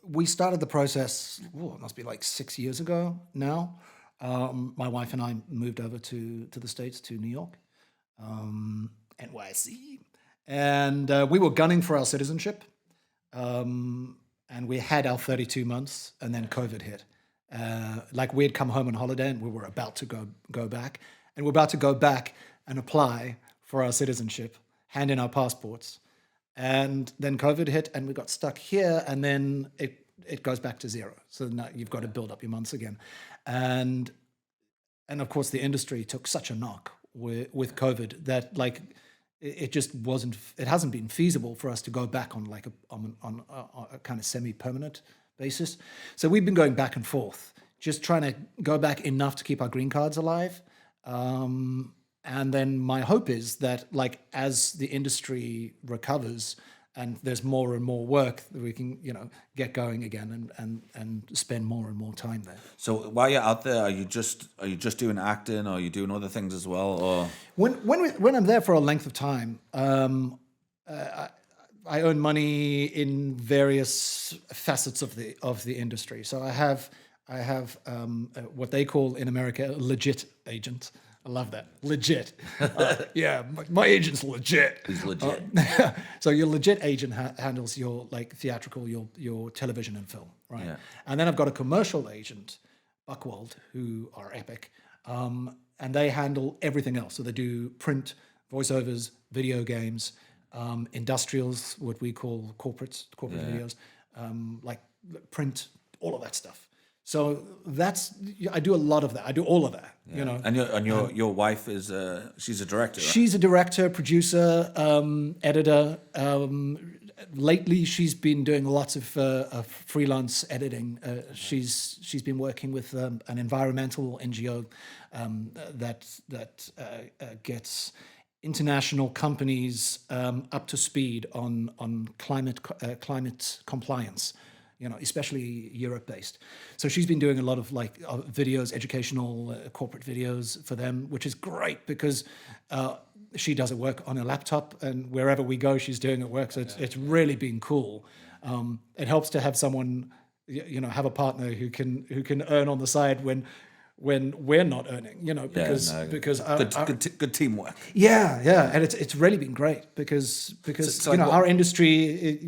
We started the process, it must be like 6 years ago now. My wife and I moved over to the States, to New York, NYC. And we were gunning for our citizenship. And we had our 32 months, and then COVID hit. Like we had come home on holiday, and we were about to go back. And we're about to go back and apply for our citizenship, hand in our passports. And then COVID hit, and we got stuck here, and then it goes back to zero. So now you've got to build up your months again. And of course, the industry took such a knock with COVID that like it just wasn't. It hasn't been feasible for us to go back on like on a kind of semi-permanent basis. So we've been going back and forth, just trying to go back enough to keep our green cards alive. And then my hope is that, like, as the industry recovers and there's more and more work, that we can, you know, get going again and spend more and more time there. So while you're out there, are you just doing acting, or are you doing other things as well? Or when I'm there for a length of time, I earn money in various facets of the industry. So I have what they call in America a legit agent. I love that. Legit. Yeah, my agent's legit. He's legit. So your legit agent handles your like theatrical, your television and film, right? Yeah. And then I've got a commercial agent, Buchwald, who are epic, and they handle everything else. So they do print, voiceovers, video games, industrials, what we call corporate videos, like print, all of that stuff. So I do a lot of that. I do all of that, you know. And your wife she's a director, right? She's a director, producer, editor, lately she's been doing lots of freelance editing. She's been working with an environmental NGO that gets international companies up to speed on climate compliance. Especially Europe-based. So she's been doing a lot of videos, educational corporate videos for them, which is great because she does her work on a laptop, and wherever we go, she's doing her work. So it's really been cool. It helps to have someone, have a partner who can earn on the side when we're not earning, because good teamwork. Yeah, and it's really been great because So our industry,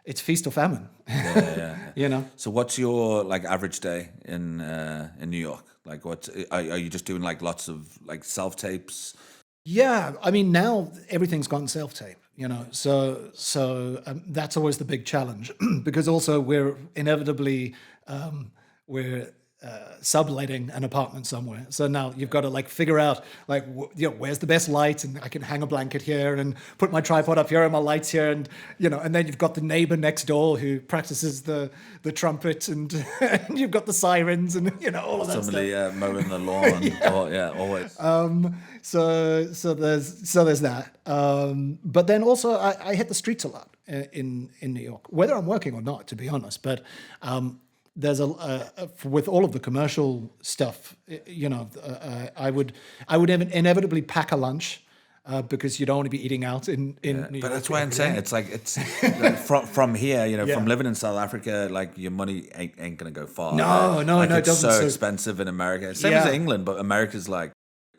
it's feast or famine. Yeah. So what's your average day in New York? What are you just doing lots of self-tapes? Yeah, I mean now everything's gone self-tape, So that's always the big challenge because also we're inevitably subletting an apartment somewhere. So now you've got to figure out where's the best light, and I can hang a blanket here and put my tripod up here and my lights here, and and then you've got the neighbor next door who practices the trumpet, and, and you've got the sirens and all of that Somebody stuff. mowing the lawn. Always. So there's that. But then also I hit the streets a lot in New York, whether I'm working or not, to be honest. But there's with all of the commercial stuff, I would inevitably pack a lunch because you don't want to be eating out in New York. But that's why I'm saying it's from here, from living in South Africa, your money ain't gonna go far. No, it it's doesn't. so expensive in America. Same as England, but America's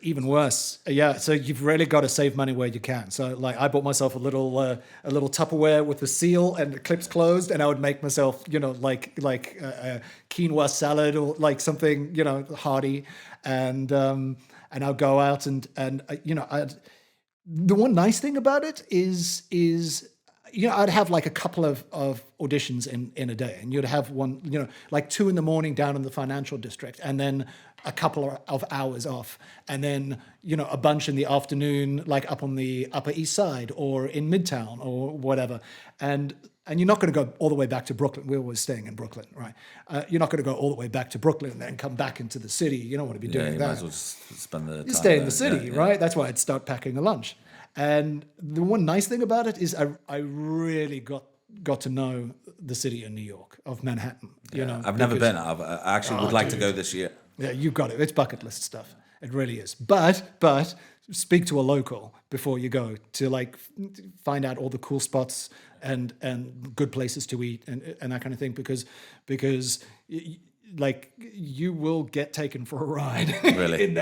even worse. Yeah, so you've really got to save money where you can. So I bought myself a little Tupperware with a seal and the clips closed, and I would make myself quinoa salad or something hearty, and I'll go out and the one nice thing about it is I'd have a couple of auditions in a day, and you'd have one 2 a.m. down in the financial district, and then a couple of hours off, and then a bunch in the afternoon up on the Upper East Side or in Midtown or whatever, and you're not going to go all the way back to Brooklyn. We're always staying in Brooklyn, right? You're not going to go all the way back to Brooklyn and then come back into the city. You don't want to be doing that. Might as well just spend the time. You stay in the city, right? That's why I'd start packing a lunch. And the one nice thing about it is I really got to know the city of New York, of Manhattan. I've never been. I actually would like to go this year. Yeah, you've got it. It's bucket list stuff. It really is. But speak to a local before you go to find out all the cool spots and good places to eat and that kind of thing because you will get taken for a ride. Really?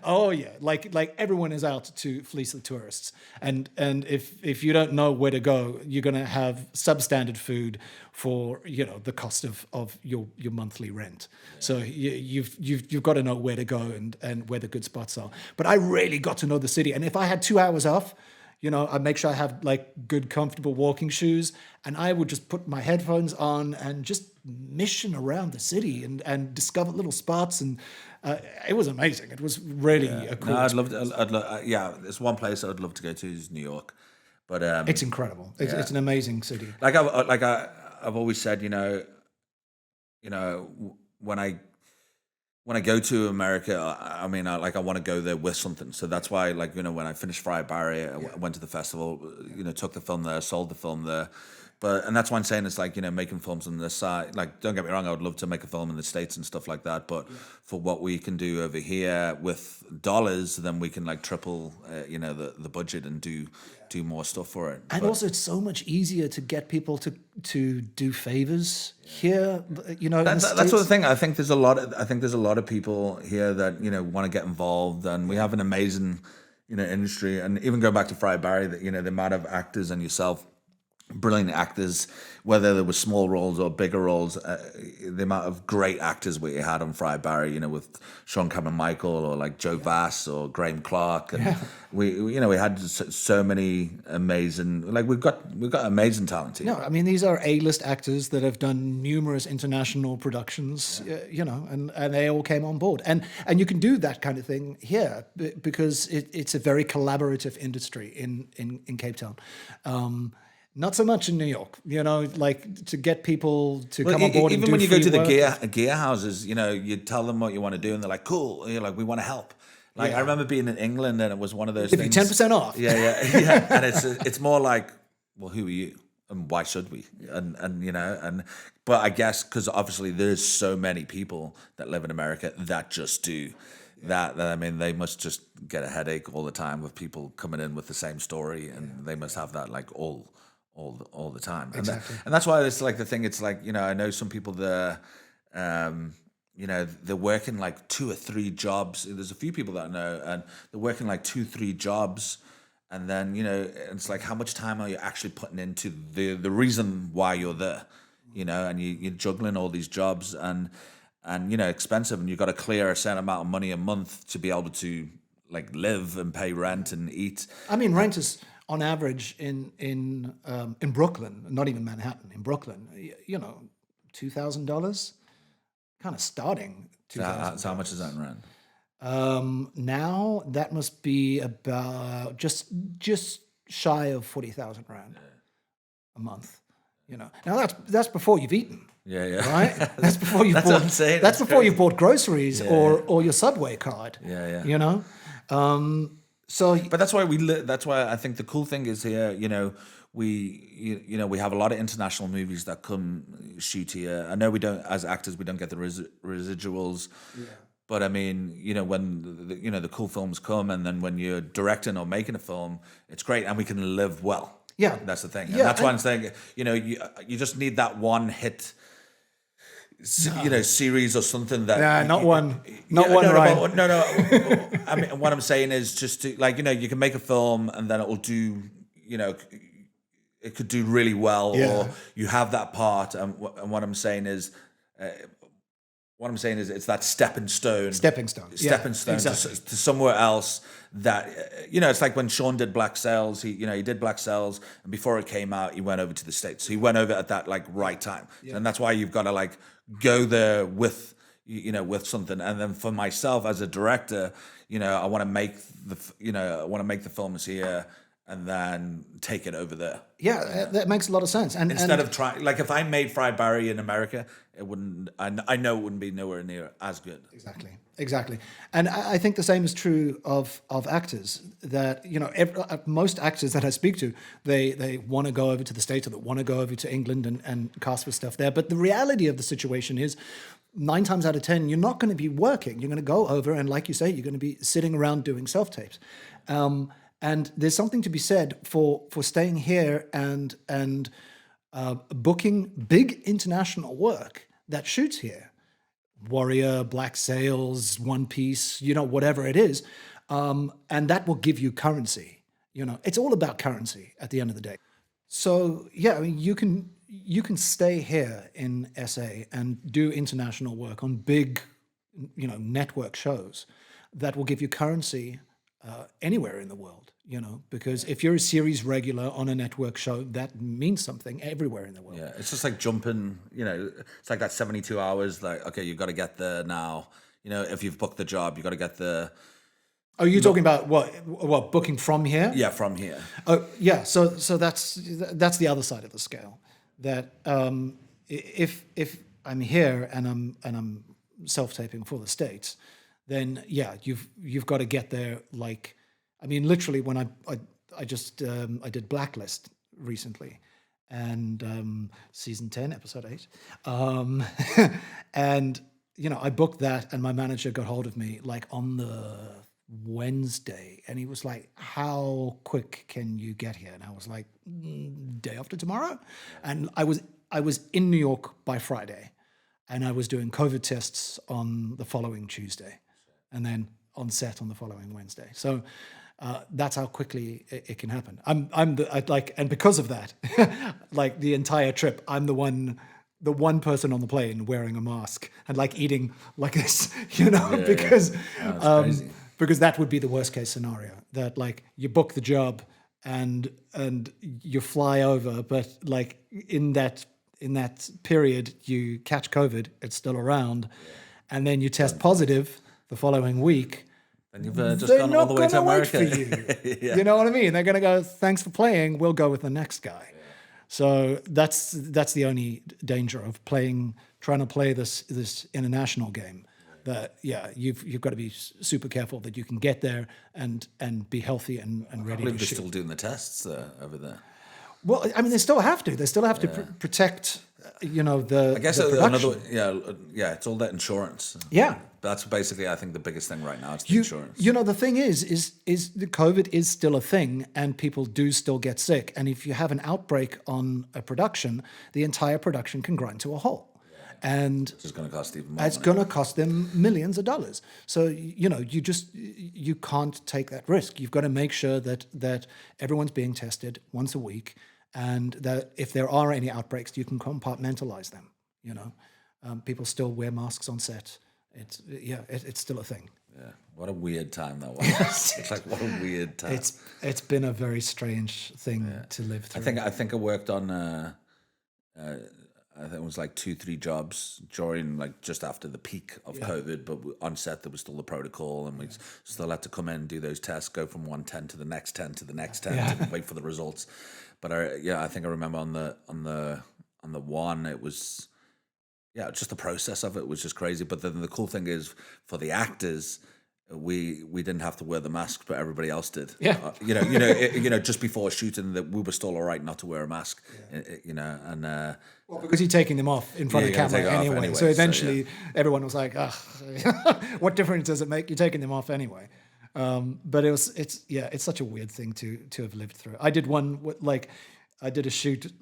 Oh yeah. Like everyone is out to fleece the tourists, and if you don't know where to go, you're gonna have substandard food for the cost of your monthly rent. Yeah. So you've got to know where to go and where the good spots are. But I really got to know the city, and if I had 2 hours off, I make sure I have good, comfortable walking shoes, and I would just put my headphones on and just mission around the city and discover little spots, and it was amazing. It was really a cool. No, there's one place I'd love to go to is New York, but it's incredible. It's an amazing city. I've always said, when I go to America, I want to go there with something. So that's why, when I finished Friar Barry, I went to the festival, took the film there, sold the film there. And that's why I'm saying it's making films on this side. Don't get me wrong, I would love to make a film in the States and stuff like that. But for what we can do over here with dollars, then we can triple, the budget and do more stuff for it. And also, it's so much easier to get people to do favors here. That's sort of thing. I think there's a lot of people here that want to get involved, and we have an amazing industry. And even going back to Friar Barry, that the amount of actors and yourself brilliant actors, whether there were small roles or bigger roles. The amount of great actors we had on Friar Barry, with Sean Cameron Michael or like Joe Vass or Graham Clark, and we had so many amazing. Like we've got amazing talent here. No, I mean these are A-list actors that have done numerous international productions, and they all came on board, and you can do that kind of thing here because it's a very collaborative industry in Cape Town. Not so much in New York, like to get people to come on board. Even and do when you go to the work. gear houses, you tell them what you want to do, and they're like, "Cool." And you're like, "We want to help." Like I remember being in England, and it was one of those things. 10% off. Yeah. And it's more like, well, who are you, and why should we? But I guess because obviously there's so many people that live in America that just do. That I mean, they must just get a headache all the time with people coming in with the same story, and they must have that like all the time. Exactly. And that's why it's like the thing. It's like I know some people they're working like 2 or 3 jobs. There's a few people that I know, and they're working like 2-3 jobs, and then it's like how much time are you actually putting into the reason why you're there, and you're juggling all these jobs and expensive, and you've got to clear a certain amount of money a month to be able to like live and pay rent and eat. I mean, rent is on average in Brooklyn, not even Manhattan, in Brooklyn, $2,000, kind of starting. So how much is that in rent? Now that must be about just shy of 40,000 rand a month. Now that's before you've eaten. Yeah. Right. That's before you've That's bought. what I'm saying. That's It's before crazy. you've bought groceries or your Subway card. Yeah. So, But that's why that's why I think the cool thing is here. We have a lot of international movies that come shoot here. I know we don't, as actors, we don't get the residuals. Yeah. But I mean, when the cool films come, and then when you're directing or making a film, it's great, and we can live well. Yeah, that's the thing. And yeah, that's why I'm saying, you just need that one hit. Series or something that not one, Ryan. No. I mean, what I'm saying is just to you can make a film and then it will do, it could do really well, or you have that part. And what I'm saying is, it's that stepping stone Exactly. to somewhere else. That it's like when Sean did Black Sails. He did Black Sails, and before it came out, he went over to the States. So he went over at that right time, and that's why you've got to go there with with something. And then for myself as a director, I want to make the films here and then take it over there. Yeah, that makes a lot of sense. And instead of trying, if I made Friar Barry in America, it wouldn't. I know it wouldn't be nowhere near as good. Exactly. And I think the same is true of actors. That most actors that I speak to, they want to go over to the States, or they want to go over to England and cast for stuff there. But the reality of the situation is, 9 times out of 10, you're not going to be working. You're going to go over, and like you say, you're going to be sitting around doing self-tapes. And there's something to be said for staying here and booking big international work that shoots here. Warrior, Black Sails, One Piece, whatever it is. And that will give you currency. It's all about currency at the end of the day. So, yeah, I mean, you can stay here in SA and do international work on big, network shows that will give you currency anywhere in the world, because if you're a series regular on a network show, that means something everywhere in the world. Yeah, it's just like jumping, it's like that 72 hours, like, okay, you've got to get there now. If you've booked the job, you've got to get the... Oh, you're talking about what booking from here? Yeah, from here. Oh, yeah. So that's the other side of the scale. That if I'm here and I'm self-taping for the States, then yeah, you've got to get there. Like, I mean, literally, when I did Blacklist recently, and season 10, episode 8, and I booked that, and my manager got hold of me like on the Wednesday, and he was like, "How quick can you get here?" And I was like, "Day after tomorrow," and I was in New York by Friday, and I was doing COVID tests on the following Tuesday, and then on set on the following Wednesday. So That's how quickly it can happen. And because of that, like the entire trip, I'm the one person on the plane wearing a mask and like eating like this, because that would be the worst case scenario. That like you book the job and you fly over, but like in that period you catch COVID, it's still around, and then you test positive the following week. And you've just gone all the way to America. Wait for you. Yeah. You know what I mean? They're going to go, thanks for playing. We'll go with the next guy. Yeah. So that's the only danger of trying to play this international game. That you've got to be super careful that you can get there and be healthy and ready to shoot. They're still doing the tests over there. Well, I mean, they still have to. They still have to protect. I guess another. It's all that insurance. Yeah. That's basically, I think, the biggest thing right now. It's the insurance. The thing is the COVID is still a thing, and people do still get sick. And if you have an outbreak on a production, the entire production can grind to a halt. And it's going to cost even more. It's going to cost them millions of dollars. So you can't take that risk. You've got to make sure that everyone's being tested once a week, and that if there are any outbreaks, you can compartmentalize them. People still wear masks on set. It's still a thing. Yeah, what a weird time that was. It's like, what a weird time. It's been a very strange thing to live through. I think I worked on I think it was like 2-3 jobs during like just after the peak of COVID, but on set there was still the protocol, and we still had to come in and do those tests, go from one tent to the next tent to the next tent, and wait for the results. But I think I remember on the one, it was just the process of it was just crazy. But then the cool thing is for the actors, we didn't have to wear the mask, but everybody else did. Yeah, just before shooting, that we were still all right not to wear a mask. And because you're taking them off in front of the camera anyway. So eventually, everyone was like, "What difference does it make? You're taking them off anyway." But it's such a weird thing to have lived through. I did I did a shoot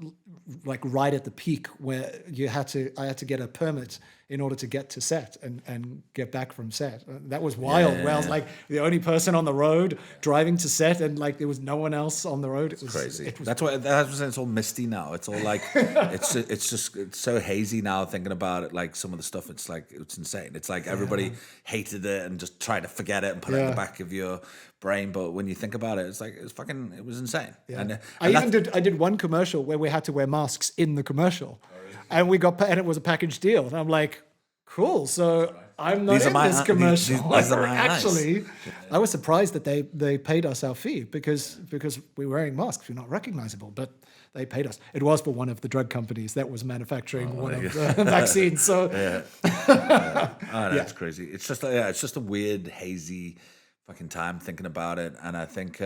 like right at the peak where I had to get a permit in order to get to set and get back from set. That was wild. Where I was like the only person on the road driving to set, and like there was no one else on the road. It was crazy. That's why it's all misty now. It's all like it's so hazy now. Thinking about it, like some of the stuff, it's insane. It's like everybody hated it and just tried to forget it and put it in the back of your brain. But when you think about it, it's like it was insane. Yeah. And I did one commercial where we had to wear masks in the commercial. And it was a package deal. And I'm like, cool. So I'm not in this commercial. Actually, I was surprised that they paid us our fee because we were wearing masks. We're not recognizable, but they paid us. It was for one of the drug companies that was manufacturing one of the vaccines. So that's crazy. It's just a weird, hazy fucking time thinking about it. And I think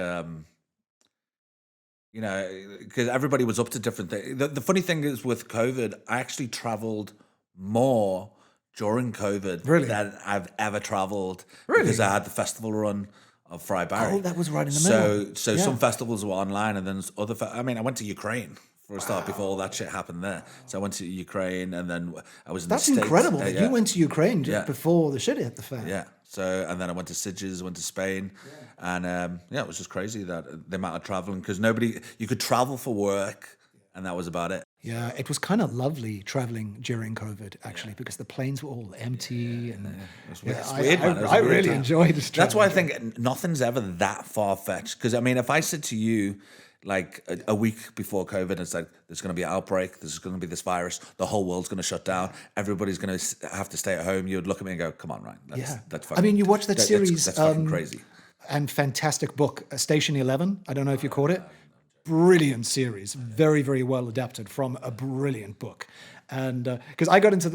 because everybody was up to different things. The funny thing is with COVID, I actually traveled more during COVID than I've ever traveled because I had the festival run of Fry Barry. Oh, that was right in the middle. So some festivals were online, and then other. I went to Ukraine for a start before all that shit happened there. So I went to Ukraine, and then I was in the States. That's incredible that you went to Ukraine just before the shit hit the fan. Yeah. So, and then I went to Sitges, went to Spain, and it was just crazy that the amount of traveling, because you could travel for work, and that was about it. Yeah, it was kind of lovely traveling during COVID, actually, because the planes were all empty. It was weird, man. I really enjoyed it. That's why I think nothing's ever that far-fetched. Because, if I said to you, like a week before COVID, it's like, there's going to be an outbreak, there's going to be this virus, the whole world's going to shut down, everybody's going to have to stay at home, you would look at me and go, come on, Ryan. That's fucking, you watched that series. That's fucking crazy. And fantastic book, Station 11. I don't know if you caught it. Brilliant series, very, very well adapted from a brilliant book. And because I got into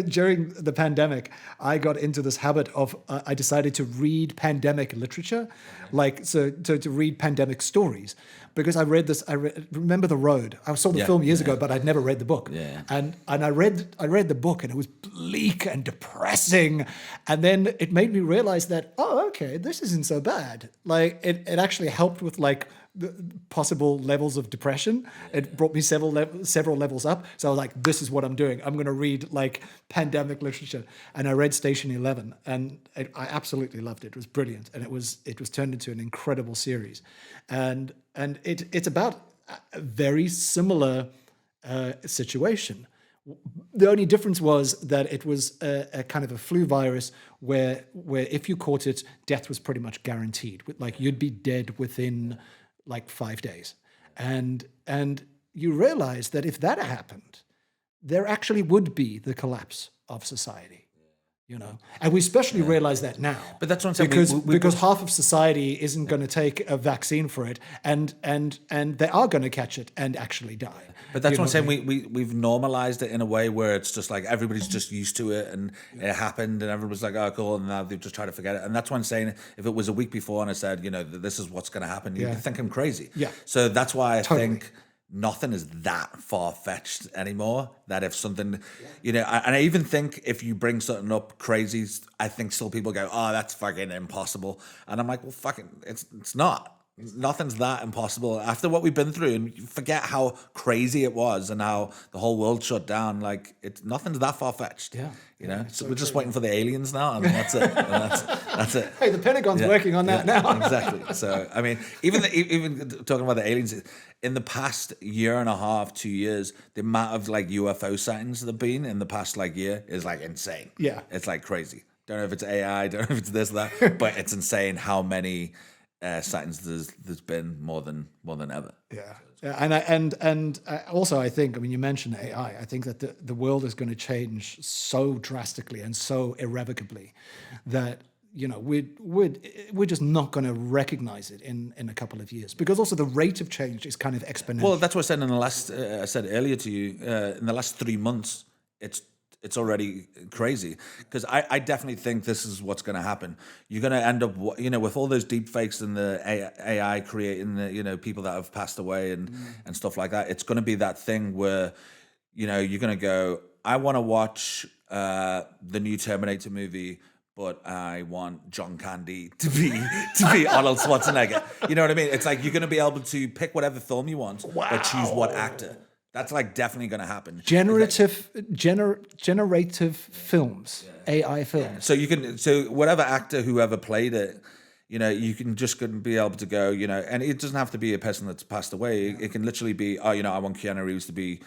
during the pandemic, I got into this habit of I decided to read pandemic literature, to read pandemic stories, because I read this. Remember The Road. I saw the film years ago, but I'd never read the book. Yeah. And I read the book, and it was bleak and depressing. And then it made me realize that, okay, this isn't so bad. Like it actually helped with the possible levels of depression. It brought me several levels up. So I was like, this is what I'm doing. I'm going to read like pandemic literature. And I read Station 11, and I absolutely loved it. It was brilliant. And it was turned into an incredible series. And it's about a very similar situation. The only difference was that it was a kind of a flu virus where if you caught it, death was pretty much guaranteed. Like you'd be dead within like 5 days. And you realize that if that happened, there actually would be the collapse of society. You know, and we especially realize that now. But that's what I'm saying. Because half of society isn't going to take a vaccine for it, and they are going to catch it and actually die. But that's what I'm saying. We've normalized it in a way where it's just like everybody's just used to it, and it happened, and everybody's like, oh, cool, and now they've just tried to forget it. And that's what I'm saying. If it was a week before and I said, you know, this is what's going to happen, you'd think I'm crazy. Yeah. So that's why I think nothing is that far-fetched anymore, that if something, you know, and I even think if you bring something up crazy, I think still people go, oh, that's fucking impossible. And I'm like, well, fucking, it's not. Nothing's that impossible. After what we've been through, and you forget how crazy it was and how the whole world shut down, like, nothing's that far-fetched. Yeah. You know, so we're just waiting for the aliens now, and that's it. And that's it. Hey, the Pentagon's working on that now. Exactly. So, I mean, even talking about the aliens, in the past year and a half, 2 years, the amount of like UFO sightings that have been in the past like year is like insane. Yeah. It's like crazy. Don't know if it's AI, don't know if it's this, that, but it's insane how many sightings there's been more than ever. Yeah. And also I think, I mean, you mentioned AI. I think that the world is going to change so drastically and so irrevocably that, you know, we're just not going to recognize it in a couple of years, because also the rate of change is kind of exponential. Well, that's what I said in the last. I said earlier to you, in the last 3 months, it's already crazy, because I definitely think this is what's going to happen. You're going to end up, you know, with all those deep fakes and the AI creating the, you know, people that have passed away and stuff like that. It's going to be that thing where, you know, you're going to go, I want to watch the new Terminator movie, but I want John Candy to be Arnold Schwarzenegger. You know what I mean? It's like you're going to be able to pick whatever film you want, but choose what actor. That's like definitely going to happen. Generative films, AI films. So whatever actor, whoever played it, you know, you can just going to be able to go, you know, and it doesn't have to be a person that's passed away. It can literally be, oh, you know, I want Keanu Reeves to be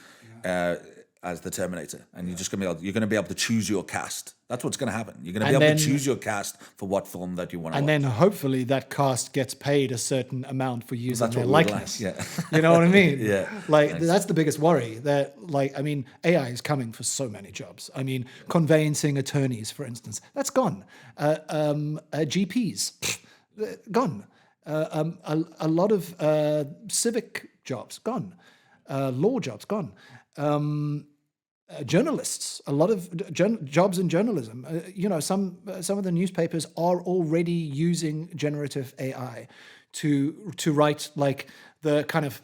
as the Terminator, and you're going to be able to choose your cast. That's what's going to happen. You're going to be able to choose your cast for what film that you want to watch. And then hopefully that cast gets paid a certain amount for using their likeness. Like. Yeah. You know what I mean? Yeah. Like, that's the biggest worry. That, like, I mean, AI is coming for so many jobs. I mean, conveyancing attorneys, for instance, that's gone. GPs, gone. A lot of civic jobs, gone. Law jobs, gone. Journalists, a lot of jobs in journalism. You know, some of the newspapers are already using generative AI to write like the kind of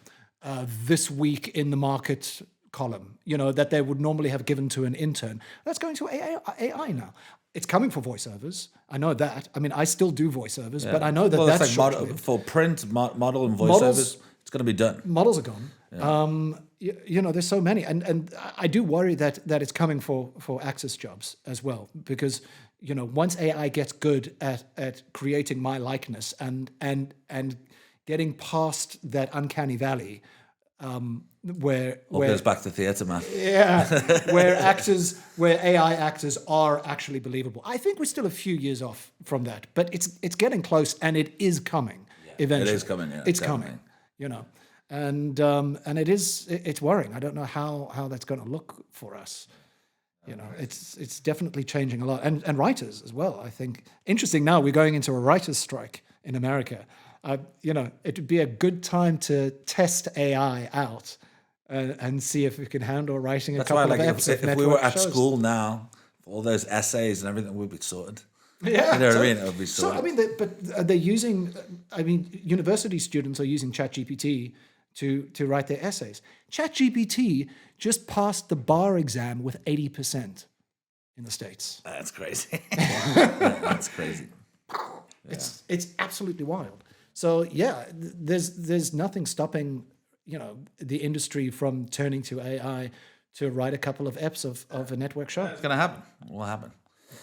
this week in the market column, you know, that they would normally have given to an intern. That's going to AI now. It's coming for voiceovers. I know that. I mean, I still do voiceovers, but I know that that's like for print, model and voiceovers. It's going to be done. Models are gone. Yeah. You know, there's so many, and I do worry that it's coming for access jobs as well, because, you know, once AI gets good at creating my likeness and getting past that uncanny valley, where goes back to theatre, man. Yeah, where AI actors are actually believable. I think we're still a few years off from that, but it's getting close, and it is coming eventually. It is coming. Yeah, it's coming. You know. And it's worrying. I don't know how that's going to look for us. You know, it's definitely changing a lot, and writers as well. I think interesting. Now we're going into a writers' strike in America. You know, it would be a good time to test AI out and see if we can handle writing a couple of episodes. If we were at school now, all those essays and everything would be sorted. Yeah, you know what I mean? It would be sorted. So I mean, but they're using. I mean, university students are using ChatGPT to write their essays. ChatGPT just passed the bar exam with 80% in the States. That's crazy. That's crazy. It's absolutely wild. So yeah, there's nothing stopping, the industry from turning to AI to write a couple of eps of a network show. It's going to happen. It will happen.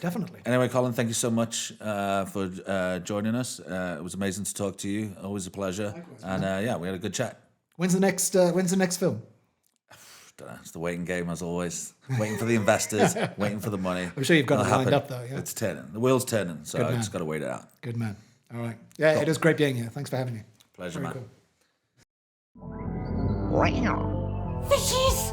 Definitely. Anyway, Colin, thank you so much for joining us. It was amazing to talk to you. Always a pleasure. Likewise, and yeah, we had a good chat. When's the next film? Dunno, it's the waiting game as always. Waiting for the investors, waiting for the money. I'm sure you've got it It'll lined happen. up though. Yeah. It's turning. The wheel's turning, so I just got to wait it out. Good man. All right. Yeah, It is great being here. Thanks for having me. Pleasure, Very man. Wow. Fishes!